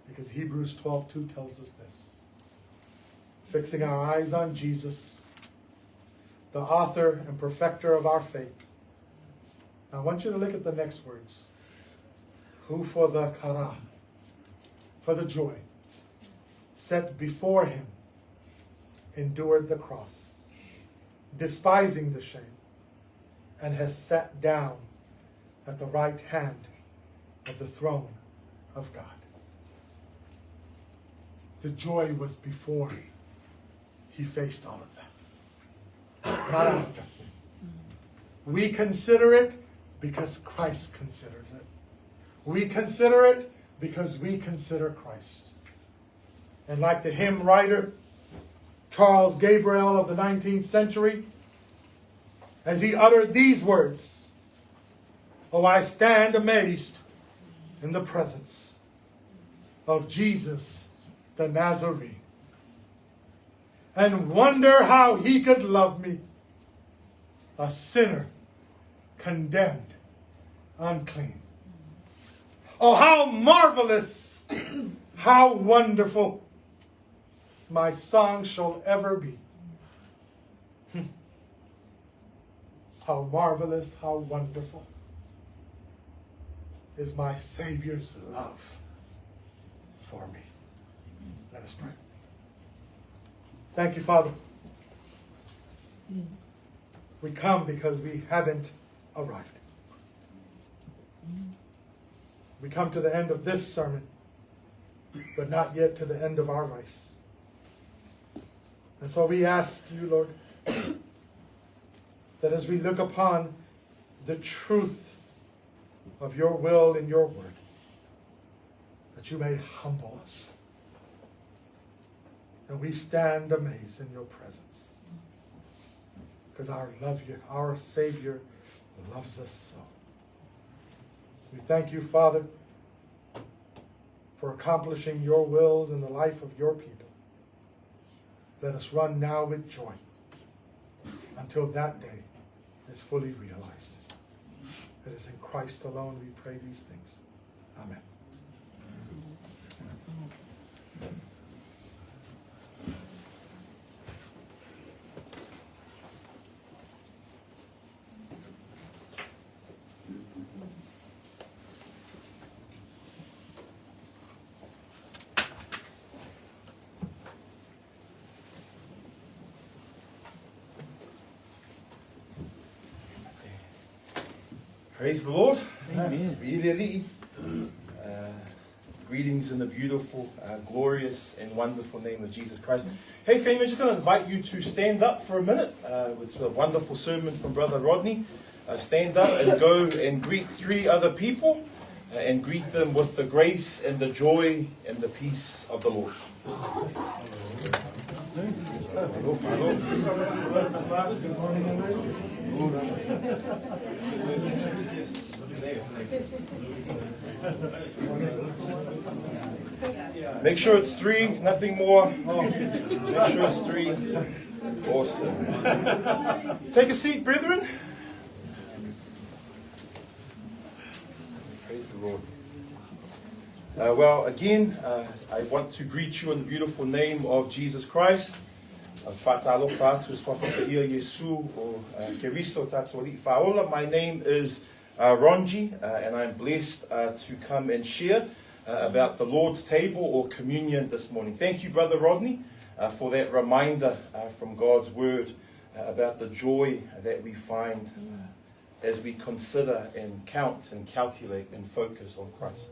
Because Hebrews 12:2 tells us this. Fixing our eyes on Jesus, the author and perfecter of our faith. Now, I want you to look at the next words. Who for the kara, for the joy, set before him, endured the cross, despising the shame, and has sat down at the right hand of the throne of God. The joy was before he faced all of that, not after. We consider it because Christ considers it. We consider it because we consider Christ. And like the hymn writer, Charles Gabriel of the 19th century, as he uttered these words, oh, I stand amazed in the presence of Jesus the Nazarene, and wonder how he could love me, a sinner condemned unclean. Oh, how marvelous, how wonderful my song shall ever be. How marvelous, how wonderful is my Savior's love for me. Let us pray. Thank you, Father. We come because we haven't arrived. We come to the end of this sermon but not yet to the end of our race. And so we ask you, Lord, that as we look upon the truth of your will and your word, that you may humble us. And we stand amazed in your presence. Because our Savior loves us so. We thank you, Father, for accomplishing your wills in the life of your people. Let us run now with joy until that day is fully realized. It is in Christ alone we pray these things. Amen. Praise the Lord. Amen. Greetings in the beautiful, glorious, and wonderful name of Jesus Christ. Hey, family, I'm just going to invite you to stand up for a minute. It's a wonderful sermon from Brother Rodney. Stand up and go and greet 3 other people and greet them with the grace and the joy and the peace of the Lord. Make sure it's 3, nothing more. Make sure it's 3. Awesome. Take a seat, brethren. Praise the Lord. Well, again, I want to greet you in the beautiful name of Jesus Christ. My name is Ronji, and I'm blessed to come and share about the Lord's table or communion this morning. Thank you, Brother Rodney, for that reminder from God's Word about the joy that we find as we consider and count and calculate and focus on Christ.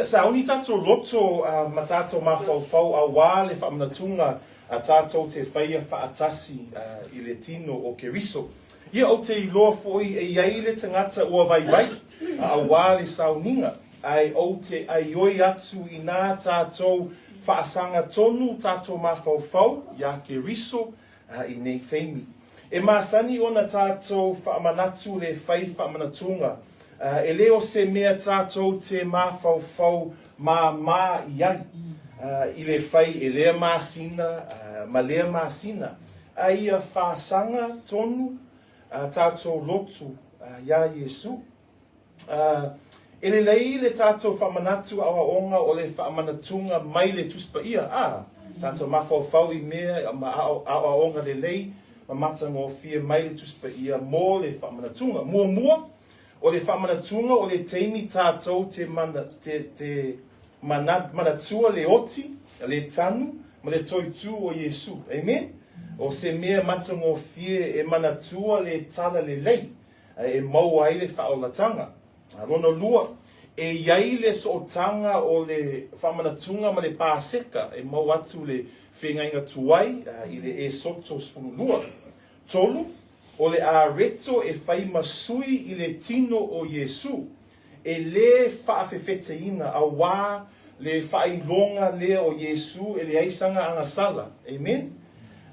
Sa oni tātou loto ma tātou mawhauwhau a wā le whaamanatunga a tātou te whaia whaatasi I le tino o ke riso. Ia o te iloa foi e iei le tangata ua vai a wā le sauninga. Ai o te aioi atu I nā tātou whaasanga tonu tātou mawhauwhau ia ke riso I nei teimi. E māsani o na tātou whaamanatu le whai whaamanatunga. E leo se mea tātou te mawhauwhau mā iai. I le whai e lea māsina, ma lea māsina. A ia whaasanga tonu tātou lotu ia Yesu. E le lei le tātou whamanatu awa onga o le whaamanatunga mai le tuspa ia. Tātou mawhauwhau I mea awa onga le lei, ma matanga o fia mai le tuspa ia mō le whaamanatunga. Mua. O le whamanatunga o le teimi tātou te manatua le oti, le tanu, ma le toitu o Yesu. Amen? O se mea matanga o fie e manatua le tala le lei, e mau ai le whaolatanga. Rona lua, e iai le sootanga o le whamanatunga ma le pāseka, e mau atu le whengainga tuai, I le e sotos fululua. Tolu, o le areto e whai masui I le tino o Yesu, e le whaafewheteina a wā le whailonga le o Yesu e le aisanga angasala. Amen?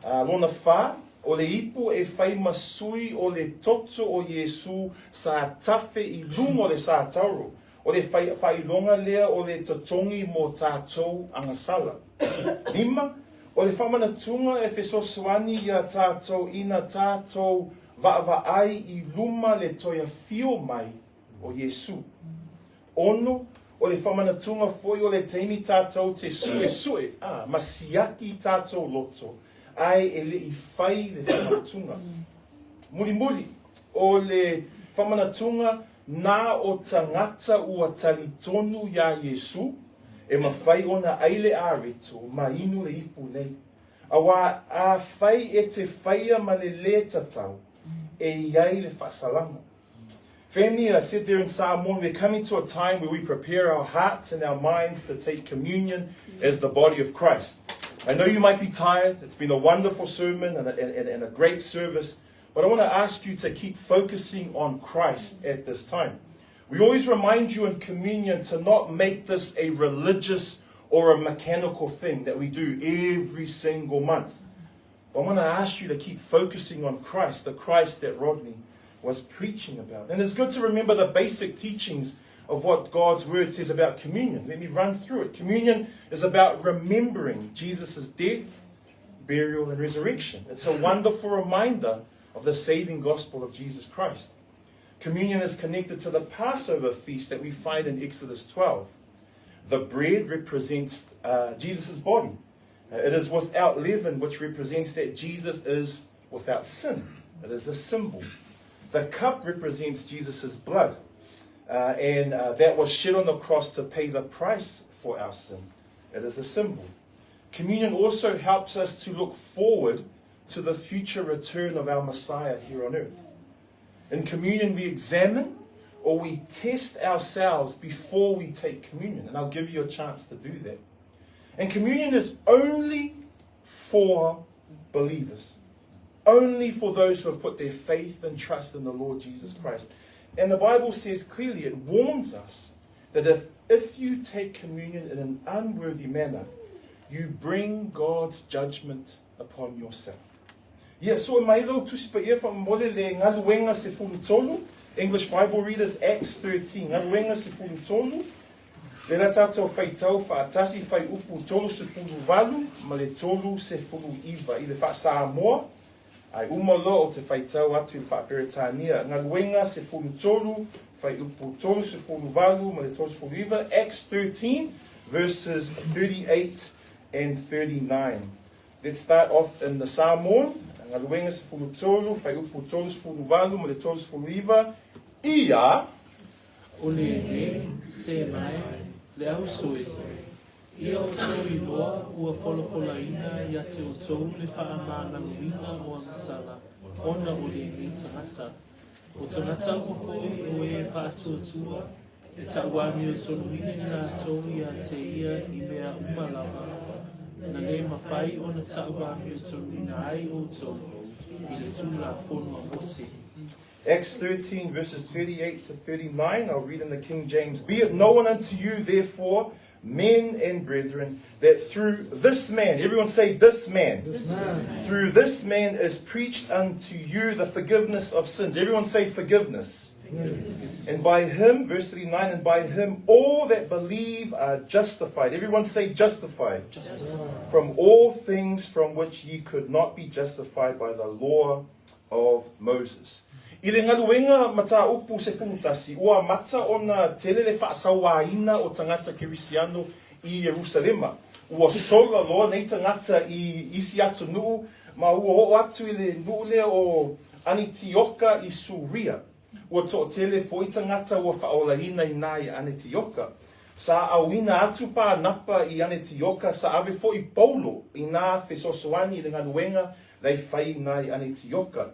Lona wha, o le ipu e whai masui o le toto o Yesu sa tafe I lungo le sa tauro. O le whailonga lea o le tatongi mo tātou angasala. 5, o le whamanatunga e whesoswani ia tātou ina tātou vaavai I luma le toia fio mai o Yesu. 6, o le whamanatunga foi o le teimi tātou te sue, masiaki tātou loto. Ai e le I whai le whamanatunga. Muli, o le whamanatunga nā o tangata ua talitonu ia Yesu, e mawhai ona aile āreto, ma inu le ipu nei. Awa a whai e te whaia ma le tatau, e iai le whasalanga. Family, I said there in Samoan, we're coming to a time where we prepare our hearts and our minds to take communion as the body of Christ. I know you might be tired. It's been a wonderful sermon and a great service. But I want to ask you to keep focusing on Christ at this time. We always remind you in communion to not make this a religious or a mechanical thing that we do every single month. But I want to ask you to keep focusing on Christ, the Christ that Rodney was preaching about. And it's good to remember the basic teachings of what God's word says about communion. Let me run through it. Communion is about remembering Jesus' death, burial, and resurrection. It's a wonderful reminder of the saving gospel of Jesus Christ. Communion is connected to the Passover feast that we find in Exodus 12. The bread represents Jesus' body. It is without leaven, which represents that Jesus is without sin. It is a symbol. The cup represents Jesus' blood. And that was shed on the cross to pay the price for our sin. It is a symbol. Communion also helps us to look forward to the future return of our Messiah here on earth. In communion, we examine or we test ourselves before we take communion. And I'll give you a chance to do that. And communion is only for believers. Only for those who have put their faith and trust in the Lord Jesus Christ. And the Bible says clearly, it warns us that if you take communion in an unworthy manner, you bring God's judgment upon yourself. Yeah, so mai lo tusipa ia fa mole le ngaluenga se fulu tolu. English Bible readers, Acts 13. Ngaluenga se fulu tolu. Le la tātou whai tau wha atasi whai upu tolu se fulu valu, ma le tolu se fulu iwa. I le wha Samoa, ai umalo o te whai tau atu i wha Peritania. Ngaluenga se fulu tolu, whai upu tolu se fulu valu, ma le tolu se fulu iwa. Acts 13, verses 38 and 39. Let's start off in the Samoan. Ngaluenga se fulu tolu, whai upu tolu se fulu valu, ma le tolu se fulu iwa. Ia O le se mai, le au sui. Ia o sui loa, ua wholawholaina, ia te o tau le whaamānanguina o amasala. Ona o le tangata. O tangata o koi o e whaatuatua, e tawani o soluine nā tongi a te ia I mea umalawa. Na le mawhai o na tawani o soluina ai o tau, I le tula whonua mose. Acts 13, verses 38 to 39. I'll read in the King James. Be it known unto you, therefore, men and brethren, that through this man, everyone say this man. This man. Through this man is preached unto you the forgiveness of sins. Everyone say forgiveness. Yes. And by him, verse 39, and by him all that believe are justified. Everyone say justified. Justified. From all things from which ye could not be justified by the law of Moses. I le ngaluenga mata upu se pungutasi, ua mata ona tele le whaasawaina o tangata Kirisiano I Jerusalema. Ua sola loa nei tangata I isi atu nuu, ma ua o atu I le nuu lea o Antioka I Suria. Ua to tele fo I tangata ua whaolahina I nai Antioka. Sa awina atu pa napa I Antioka, sa ave fo I Paulo I nā Fesosoani I le ngaluenga lei whai nai Antioka.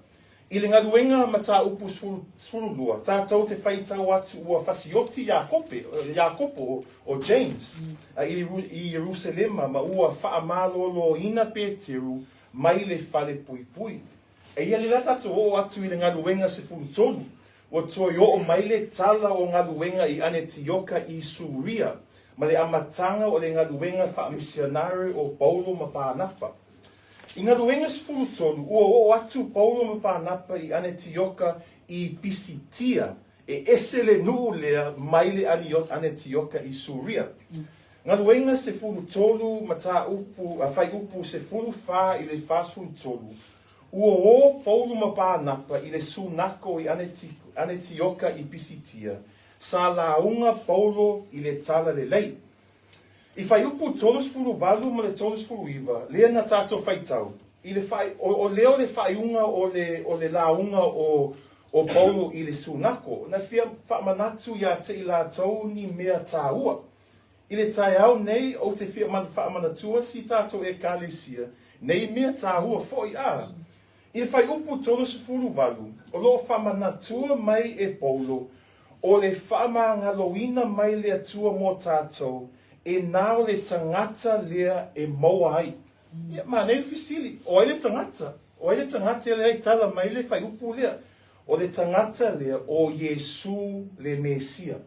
I le ngaluenga mata upu sfurulua, tātou te whaitau atu ua whasioti Iakopo o James, I Jerusalema ma ua whaamalolo ina Peteru mai le whale pui pui. E ia le latato o atu I le ngaluenga se fulutolu, o toi o mai le tala o ngaluenga I Antioka I Suria, ma le amatanga o le ngaluenga whaamisionare o Paulo ma Pānapa. I ngaluenga se fulutolu, ua o atu Paulo ma Pānapa I Antioka I Pisitia, e ese le nuu lea mai le Antioka I Suria. Ngaluenga se fulutolu mata upu, whai upu se fuluwha I le wha fulutolu. Ua o Paulo ma Pānapa I le sunako I Antioka I Pisitia. Sa launga Paulo I le tala le lei. I whai upu tolus fulu valu ma le tolus fulu iwa, lea na tātou whaitau. I le whai, o leo le whaiunga o le launga o Paulo I le sunako. Na whia whaamanatu ia te I la tau ni mea tāua. I le tai au nei o te whia whaamanatua si tātou e kālesia. Nei mea tāua fōi a. I le whai upu tolus fulu valu, O lo whamanatua mai e Paulo, o le whamangaloina mai le atua mō tātou, e nāo le tangata lea e maua ai. Ia, mā, nei fisili, o ai le tangata le ai tala mai le whai upu lea, o le tangata lea o Yesu le Mesia.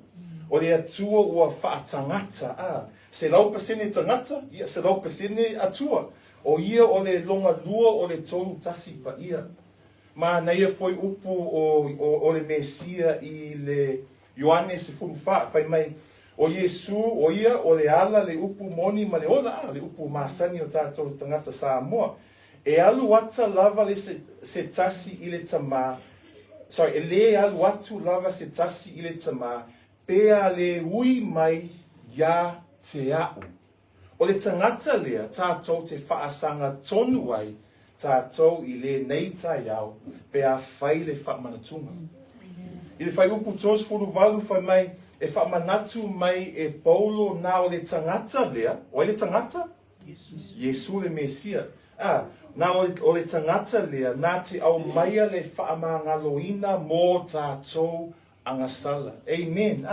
O le atua ua whaatangata, se lau pasene tangata, ia se lau pasene atua. O ia o le longa lua o le tolu tasi pa ia. Ma nei a foi upu o le Mesia i le Ioane se furu whai mai. O Yesu, o ia, o le ala, le upu moni ma le ola, le upu masani o tātou tangata Samoa. E alu ata lava le se tasi i le tamā. Sorry, e le alu atu lava se tasi i le tamā. Pea le ui mai ia te au. O le tangata lea, tātou te whaasanga tonu ai, tātou i le nei tai au, pea whai le whamanatunga. I le whai upu tos furu walu whai mai, e whamanatu mai e Paulo nā o le tangata lea, o le tangata? Yesu le Mesia. Nā o le tangata lea, nā te au maia le whaamangaloina mō tātou angasala. Amen.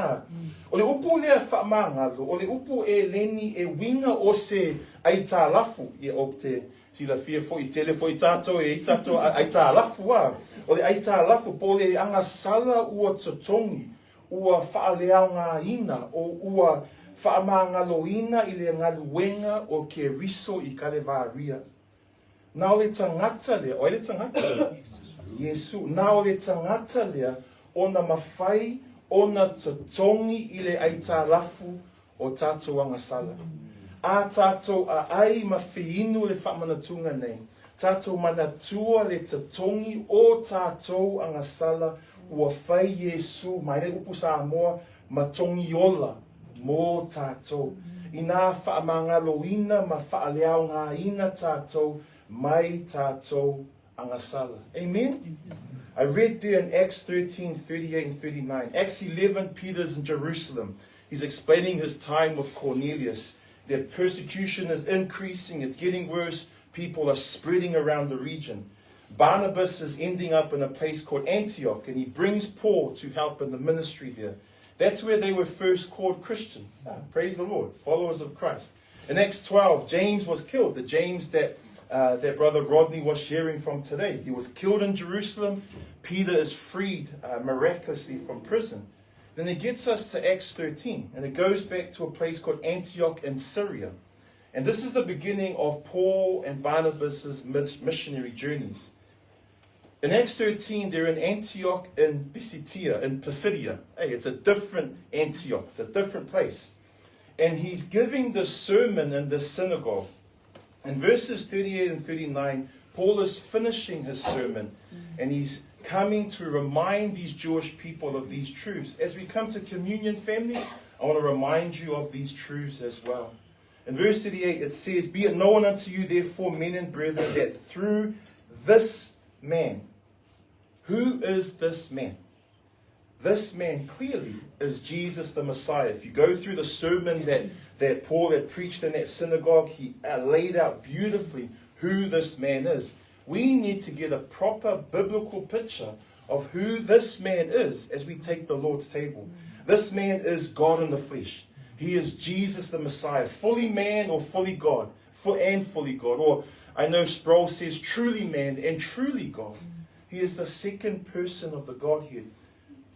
O le upu lea whaamangalo, o le upu e leni e winga o se ai tā lafu, i o te sila fia fo i tele fo i tātou e i tātou ai tā lafu. O le ai tā lafu, po le angasala ua totongi, ua whaaleau ngā ina, o ua whaamangaloina i le ngaluenga o ke riso i kale vāria. Nā o le tangata lea, o le tangata lea, Yesu, nā o le tangata lea, ona mawhai, ona totongi i le ai tā lafu o tātou angasala. A tātou a ai mawhiinu le whamanatunga nei. Tātou manatua le totongi o tātou angasala ua whai Yesu, mai ne upu Samoa, matongi ola mō tātou. I nā whaamangaloina ma whaaleau ngā ina tātou, mai tātou angasala. Amen? I read there in Acts 13, 38 and 39. Acts 11, Peter's in Jerusalem. He's explaining his time with Cornelius. Their persecution is increasing. It's getting worse. People are spreading around the region. Barnabas is ending up in a place called Antioch, and he brings Paul to help in the ministry there. That's where they were first called Christians. Praise the Lord, followers of Christ. In Acts 12, James was killed. The James that brother Rodney was sharing from today. He was killed in Jerusalem. Peter is freed miraculously from prison. Then it gets us to Acts 13, and it goes back to a place called Antioch in Syria. And this is the beginning of Paul and Barnabas' missionary journeys. In Acts 13, they're in Antioch in Pisidia. Hey, it's a different Antioch. It's a different place. And he's giving the sermon in the synagogue. In verses 38 and 39, Paul is finishing his sermon, and he's coming to remind these Jewish people of these truths. As we come to communion, family, I want to remind you of these truths as well. In verse 38, it says, "Be it known unto you, therefore, men and brethren, that through this man," who is this man? This man clearly is Jesus the Messiah. If you go through the sermon that Paul had preached in that synagogue, he laid out beautifully who this man is. We need to get a proper biblical picture of who this man is as we take the Lord's table. This man is God in the flesh. He is Jesus the Messiah, fully man or fully God, fully God. Or I know Sproul says truly man and truly God. He is the second person of the Godhead.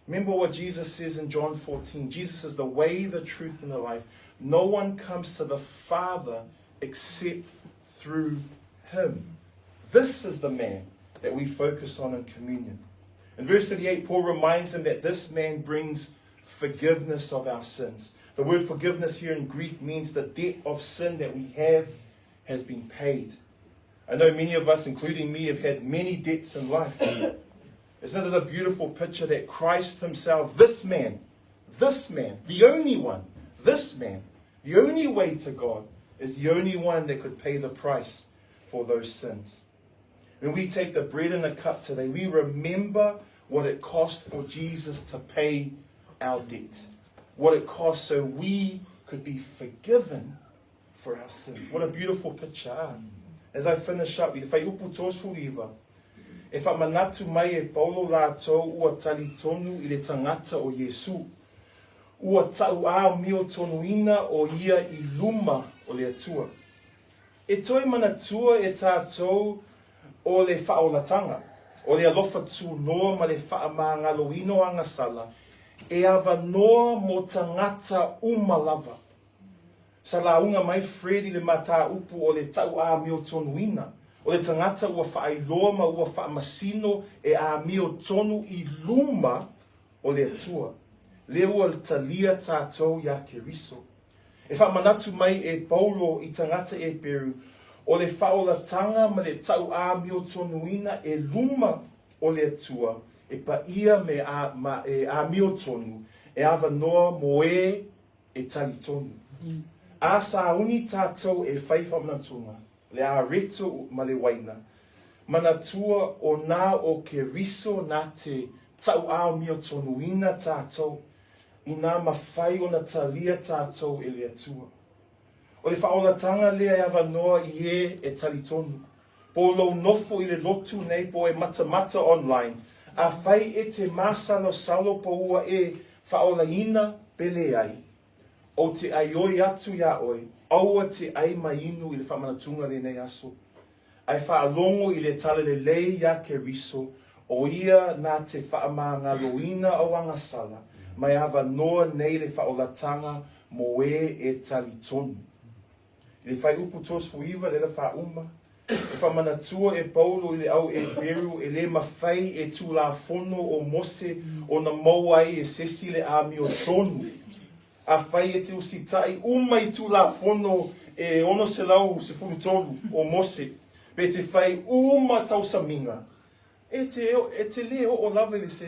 Remember what Jesus says in John 14. Jesus is the way, the truth, and the life. No one comes to the Father except through him. This is the man that we focus on in communion. In verse 38, Paul reminds them that this man brings forgiveness of our sins. The word forgiveness here in Greek means the debt of sin that we have has been paid. I know many of us, including me, have had many debts in life. Isn't it a beautiful picture that Christ himself, this man, the only one, this man, the only way to God, is the only one that could pay the price for those sins. When we take the bread and the cup today, we remember what it cost for Jesus to pay our debt. What it cost so we could be forgiven for our sins. What a beautiful picture. As I finish up, E whamanatu mai e paulo lātou ua tali tonu I le tangata o Iesu. Ua tau a mio tonu ina o ia I luma o le atua. E toi manatua e tātou o le whaolatanga, o le alofa tū noa ma le whaamangalo ino anga sala, e awa noa mo tangata umalava. Sa launga mai Fredi le mata upu o le tau a mio tonu ina, o le tangata ua whaailoa ma ua whaamasino e a mio tonu I luma o le atua. Le ua talia tātou ia ke riso. E whamanatu mai e Paulo I tangata e Peru, o le whaolatanga ma le tau a mio tonuina e luma o le atua, e pa ia me a mio tonu, e awa noa mo e tali tonu. A sa uni tātou e whai whamanatunga, le a reto ma le waina. Manatua o nā o ke riso nā te tau a mio tonuina tātou, I nā mawhai o na talia tātou e le atua. O le whaolatanga lea e awa noa I e tali tonu. Po lo nofo I le lotu nei po e mata online. A whai e te masalo salo po ua e whaolaina pele ai. O te aioi atu ia oi. Aua te ai mai inu I le whamanatunga le nei aso. Ai whaalongo I le tale le lei ia ke riso. O ia nā te whaamanga loina o anga sala. Mai awa noa nei le whaolatanga mo e tali tonu. I le whai upu tos fuiva le la whauma. E whamanatua e Paulo I le au e Peru e le mawhai e tū la fono o mose o na mauai e sesi le a mio tonu. A whai e te usitai umai tū la fono e ono se lau se fulu tolu o mose. Pe te whai uma tau saminga. E te le o lava I se,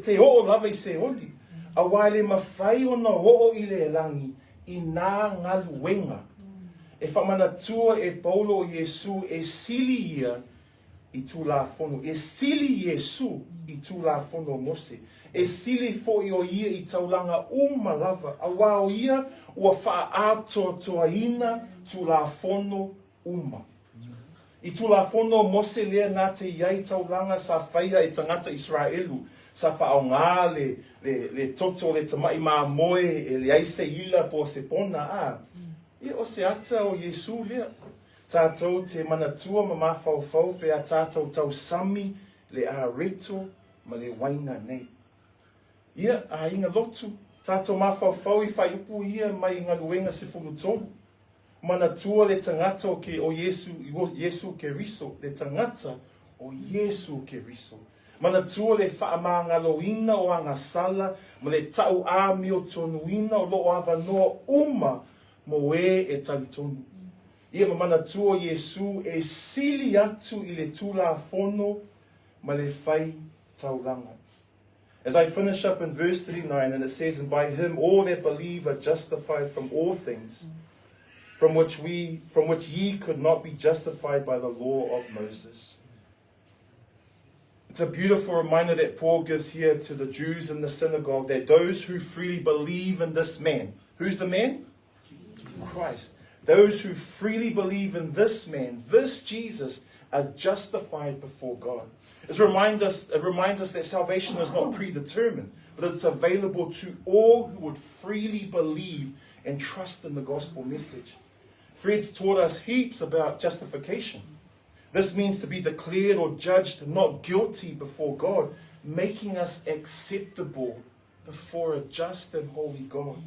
te o lava I se oli. A wai le mawhai o na ho I le langi I nā ngalu wenga. E whamanatua e Paulo o Iesu e sili ia I tū la fono. E sili Iesu I tū la fono mose. E sili fo I o ia I taulanga umalava. A wā o ia ua wha ato toa ina tū la fono uma. I tū la fono mose lea nā te iai taulanga sa whaia e tangata Israelu. Sa whao ngā le toto le tamai mā moe e le aise ila po se pona a. I o se ata o Iesu lea. Tātou te manatua ma mawhau pe a tātou tau sami le a reto ma le waina nei. Ia a inga lotu. Tātou mawhau I whai upu ia mai inga luenga se fulu tolu. Manatua le tangata o Iesu ke riso. Le tangata o Iesu ke riso. Manatua le whaamangaloina o anga sala, ma le tau a mio tonuina o lo awa noa uma mo e tali tonu. Ia ma manatua Iesu e sili atu I le tūla fono ma le whai taulanga. As I finish up in verse 39, and it says, and by him all that believe are justified from all things, from which ye could not be justified by the law of Moses. It's a beautiful reminder that Paul gives here to the Jews in the synagogue that those who freely believe in this man, who's the man? Christ. Those who freely believe in this man, this Jesus, are justified before God. It reminds us that salvation is not predetermined, but it's available to all who would freely believe and trust in the gospel message. Fred's taught us heaps about justification. This means to be declared or judged not guilty before God, making us acceptable before a just and holy God.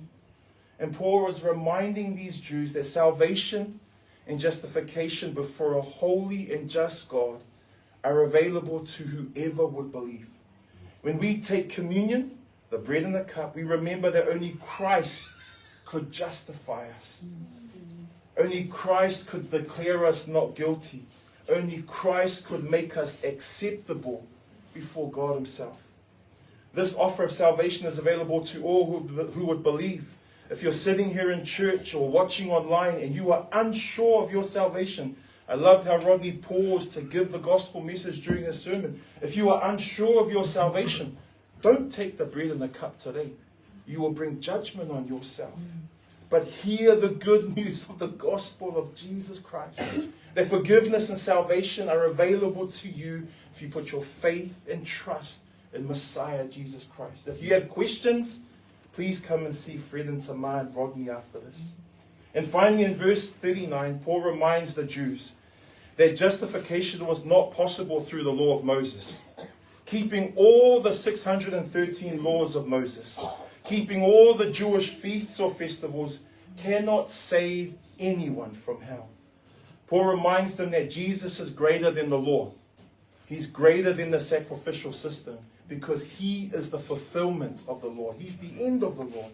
And Paul is reminding these Jews that salvation and justification before a holy and just God are available to whoever would believe. When we take communion, the bread and the cup, we remember that only Christ could justify us. Only Christ could declare us not guilty. Only Christ could make us acceptable before God himself. This offer of salvation is available to all who would believe. If you're sitting here in church or watching online and you are unsure of your salvation, I loved how Rodney paused to give the gospel message during his sermon. If you are unsure of your salvation, don't take the bread and the cup today. You will bring judgment on yourself. but hear the good news of the gospel of Jesus Christ. That forgiveness and salvation are available to you if you put your faith and trust in Messiah Jesus Christ. If you have questions, please come and see Fred and Tamar and Rodney after this. And finally, in verse 39, Paul reminds the Jews that justification was not possible through the law of Moses. Keeping all the 613 laws of Moses, keeping all the Jewish feasts or festivals, cannot save anyone from hell. Paul reminds them that Jesus is greater than the law. He's greater than the sacrificial system because he is the fulfillment of the law. He's the end of the law.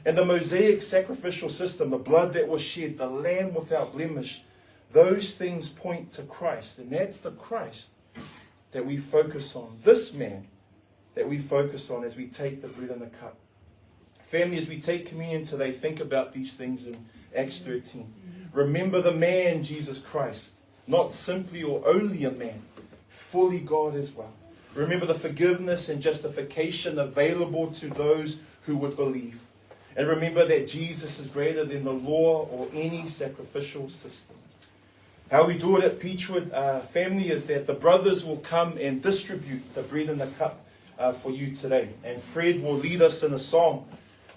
And the Mosaic sacrificial system, the blood that was shed, the lamb without blemish, those things point to Christ. And that's the Christ that we focus on. This man that we focus on as we take the bread and the cup. Family, as we take communion today, think about these things in Acts 13. Remember the man, Jesus Christ, not simply or only a man, fully God as well. Remember the forgiveness and justification available to those who would believe. And remember that Jesus is greater than the law or any sacrificial system. How we do it at Peachwood family is that the brothers will come and distribute the bread and the cup for you today. And Fred will lead us in a song.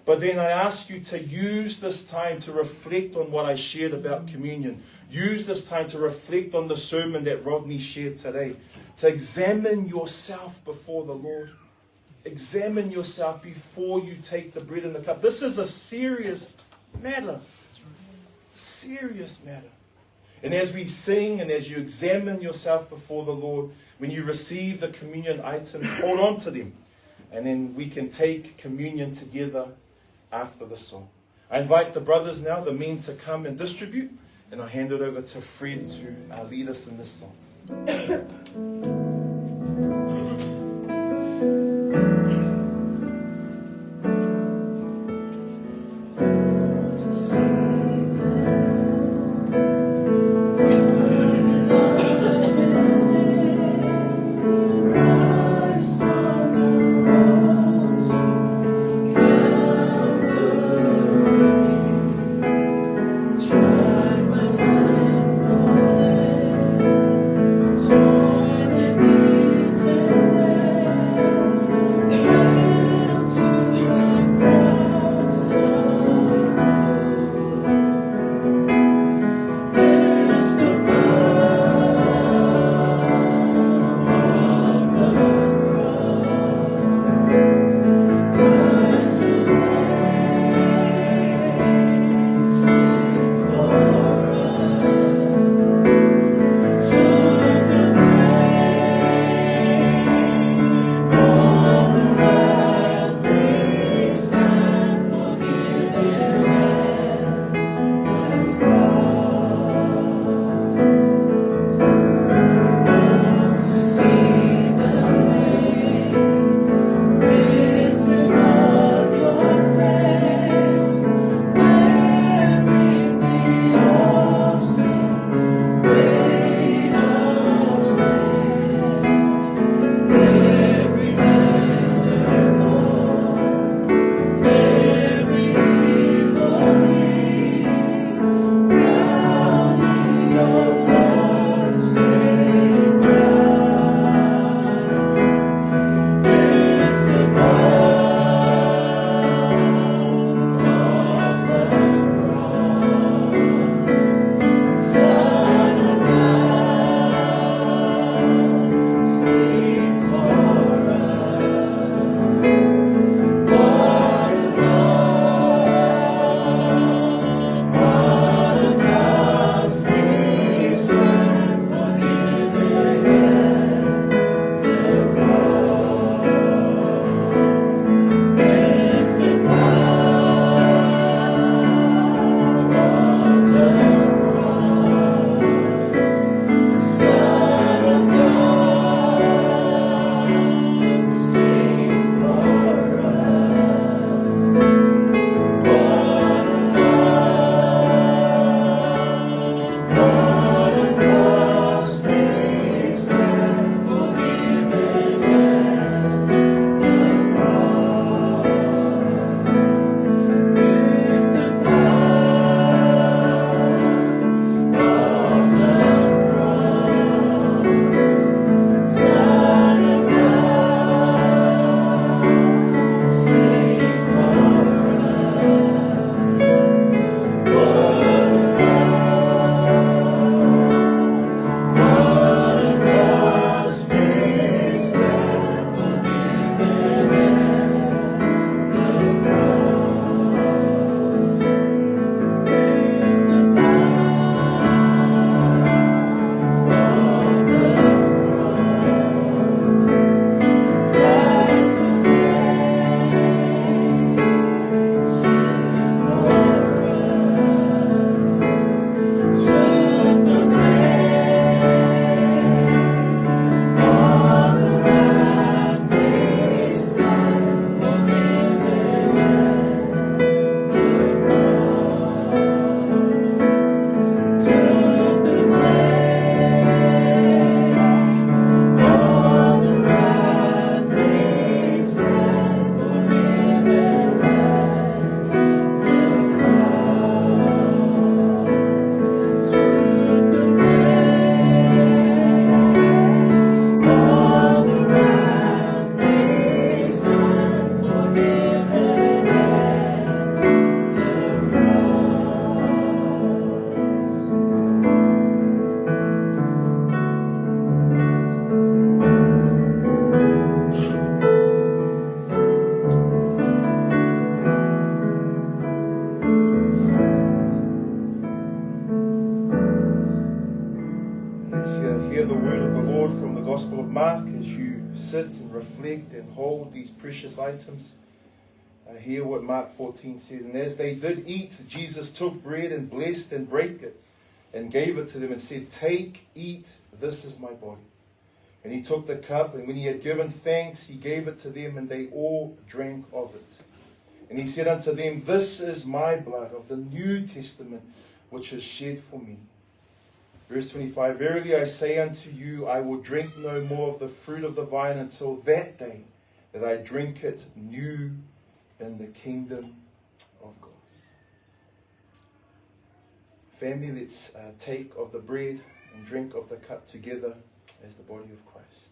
But then I ask you to use this time to reflect on what I shared about communion. Use this time to reflect on the sermon that Rodney shared today. To examine yourself before the Lord. Examine yourself before you take the bread and the cup. This is a serious matter. Serious matter. And as we sing and as you examine yourself before the Lord, when you receive the communion items, hold on to them. And then we can take communion together after the song. I invite the brothers now, the men, to come and distribute. And I'll hand it over to Fred to lead us in this song. Try my sin for it. Gospel of Mark, as you sit and reflect and hold these precious items, hear what Mark 14 says. And as they did eat, Jesus took bread and blessed and brake it and gave it to them and said, "Take, eat, this is my body." And he took the cup, and when he had given thanks, he gave it to them, and they all drank of it. And he said unto them, "This is my blood of the New Testament, which is shed for me." Verse 25, "Verily I say unto you, I will drink no more of the fruit of the vine until that day that I drink it new in the kingdom of God." Family, let's take of the bread and drink of the cup together as the body of Christ.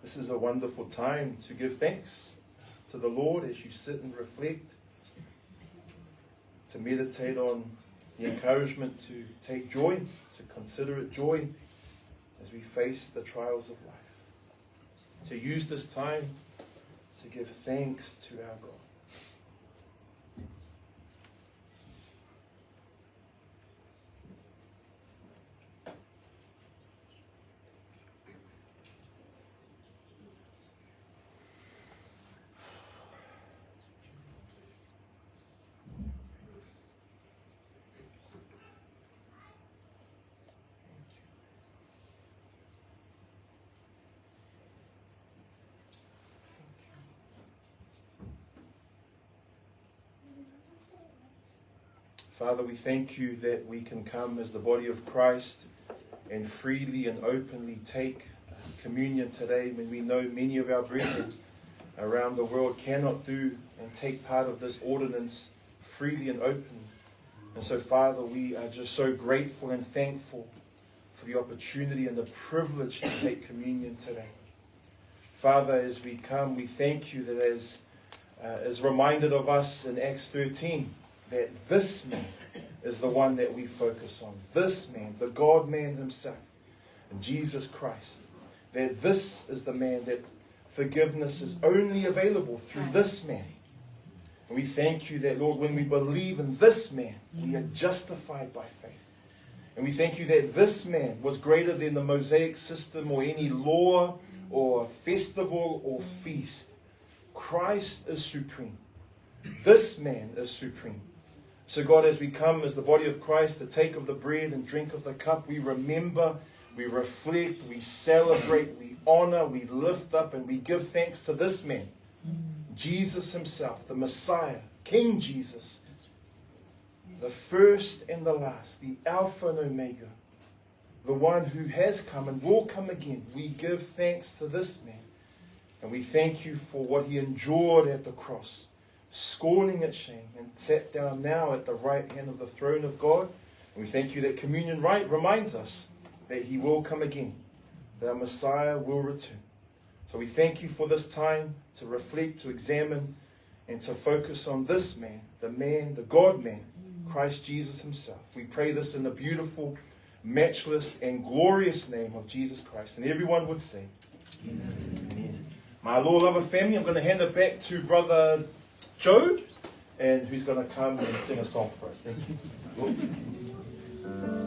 This is a wonderful time to give thanks to the Lord as you sit and reflect, to meditate on the encouragement to take joy, to consider it joy as we face the trials of life. To use this time to give thanks to our God. Father, we thank you that we can come as the body of Christ and freely and openly take communion today, when we know many of our brethren around the world cannot do and take part of this ordinance freely and openly. And so, Father, we are just so grateful and thankful for the opportunity and the privilege to take communion today. Father, as we come, we thank you that as reminded of us in Acts 13, that this man is the one that we focus on. This man, the God-man himself, Jesus Christ. That this is the man that forgiveness is only available through this man. And we thank you that, Lord, when we believe in this man, we are justified by faith. And we thank you that this man was greater than the Mosaic system or any law or festival or feast. Christ is supreme. This man is supreme. So God, as we come as the body of Christ to take of the bread and drink of the cup, we remember, we reflect, we celebrate, we honor, we lift up, and we give thanks to this man, Jesus himself, the Messiah, King Jesus, the first and the last, the Alpha and Omega, the one who has come and will come again. We give thanks to this man, and we thank you for what he endured at the cross, scorning its shame, and sat down now at the right hand of the throne of God. And we thank you that communion reminds us that he will come again, that our Messiah will return. So we thank you for this time to reflect, to examine, and to focus on this man, the God-man, Christ Jesus himself. We pray this in the beautiful, matchless, and glorious name of Jesus Christ. And everyone would say, Amen. Amen. My Lord, love, family, I'm going to hand it back to Brother Joe, and who's going to come and sing a song for us. Thank you.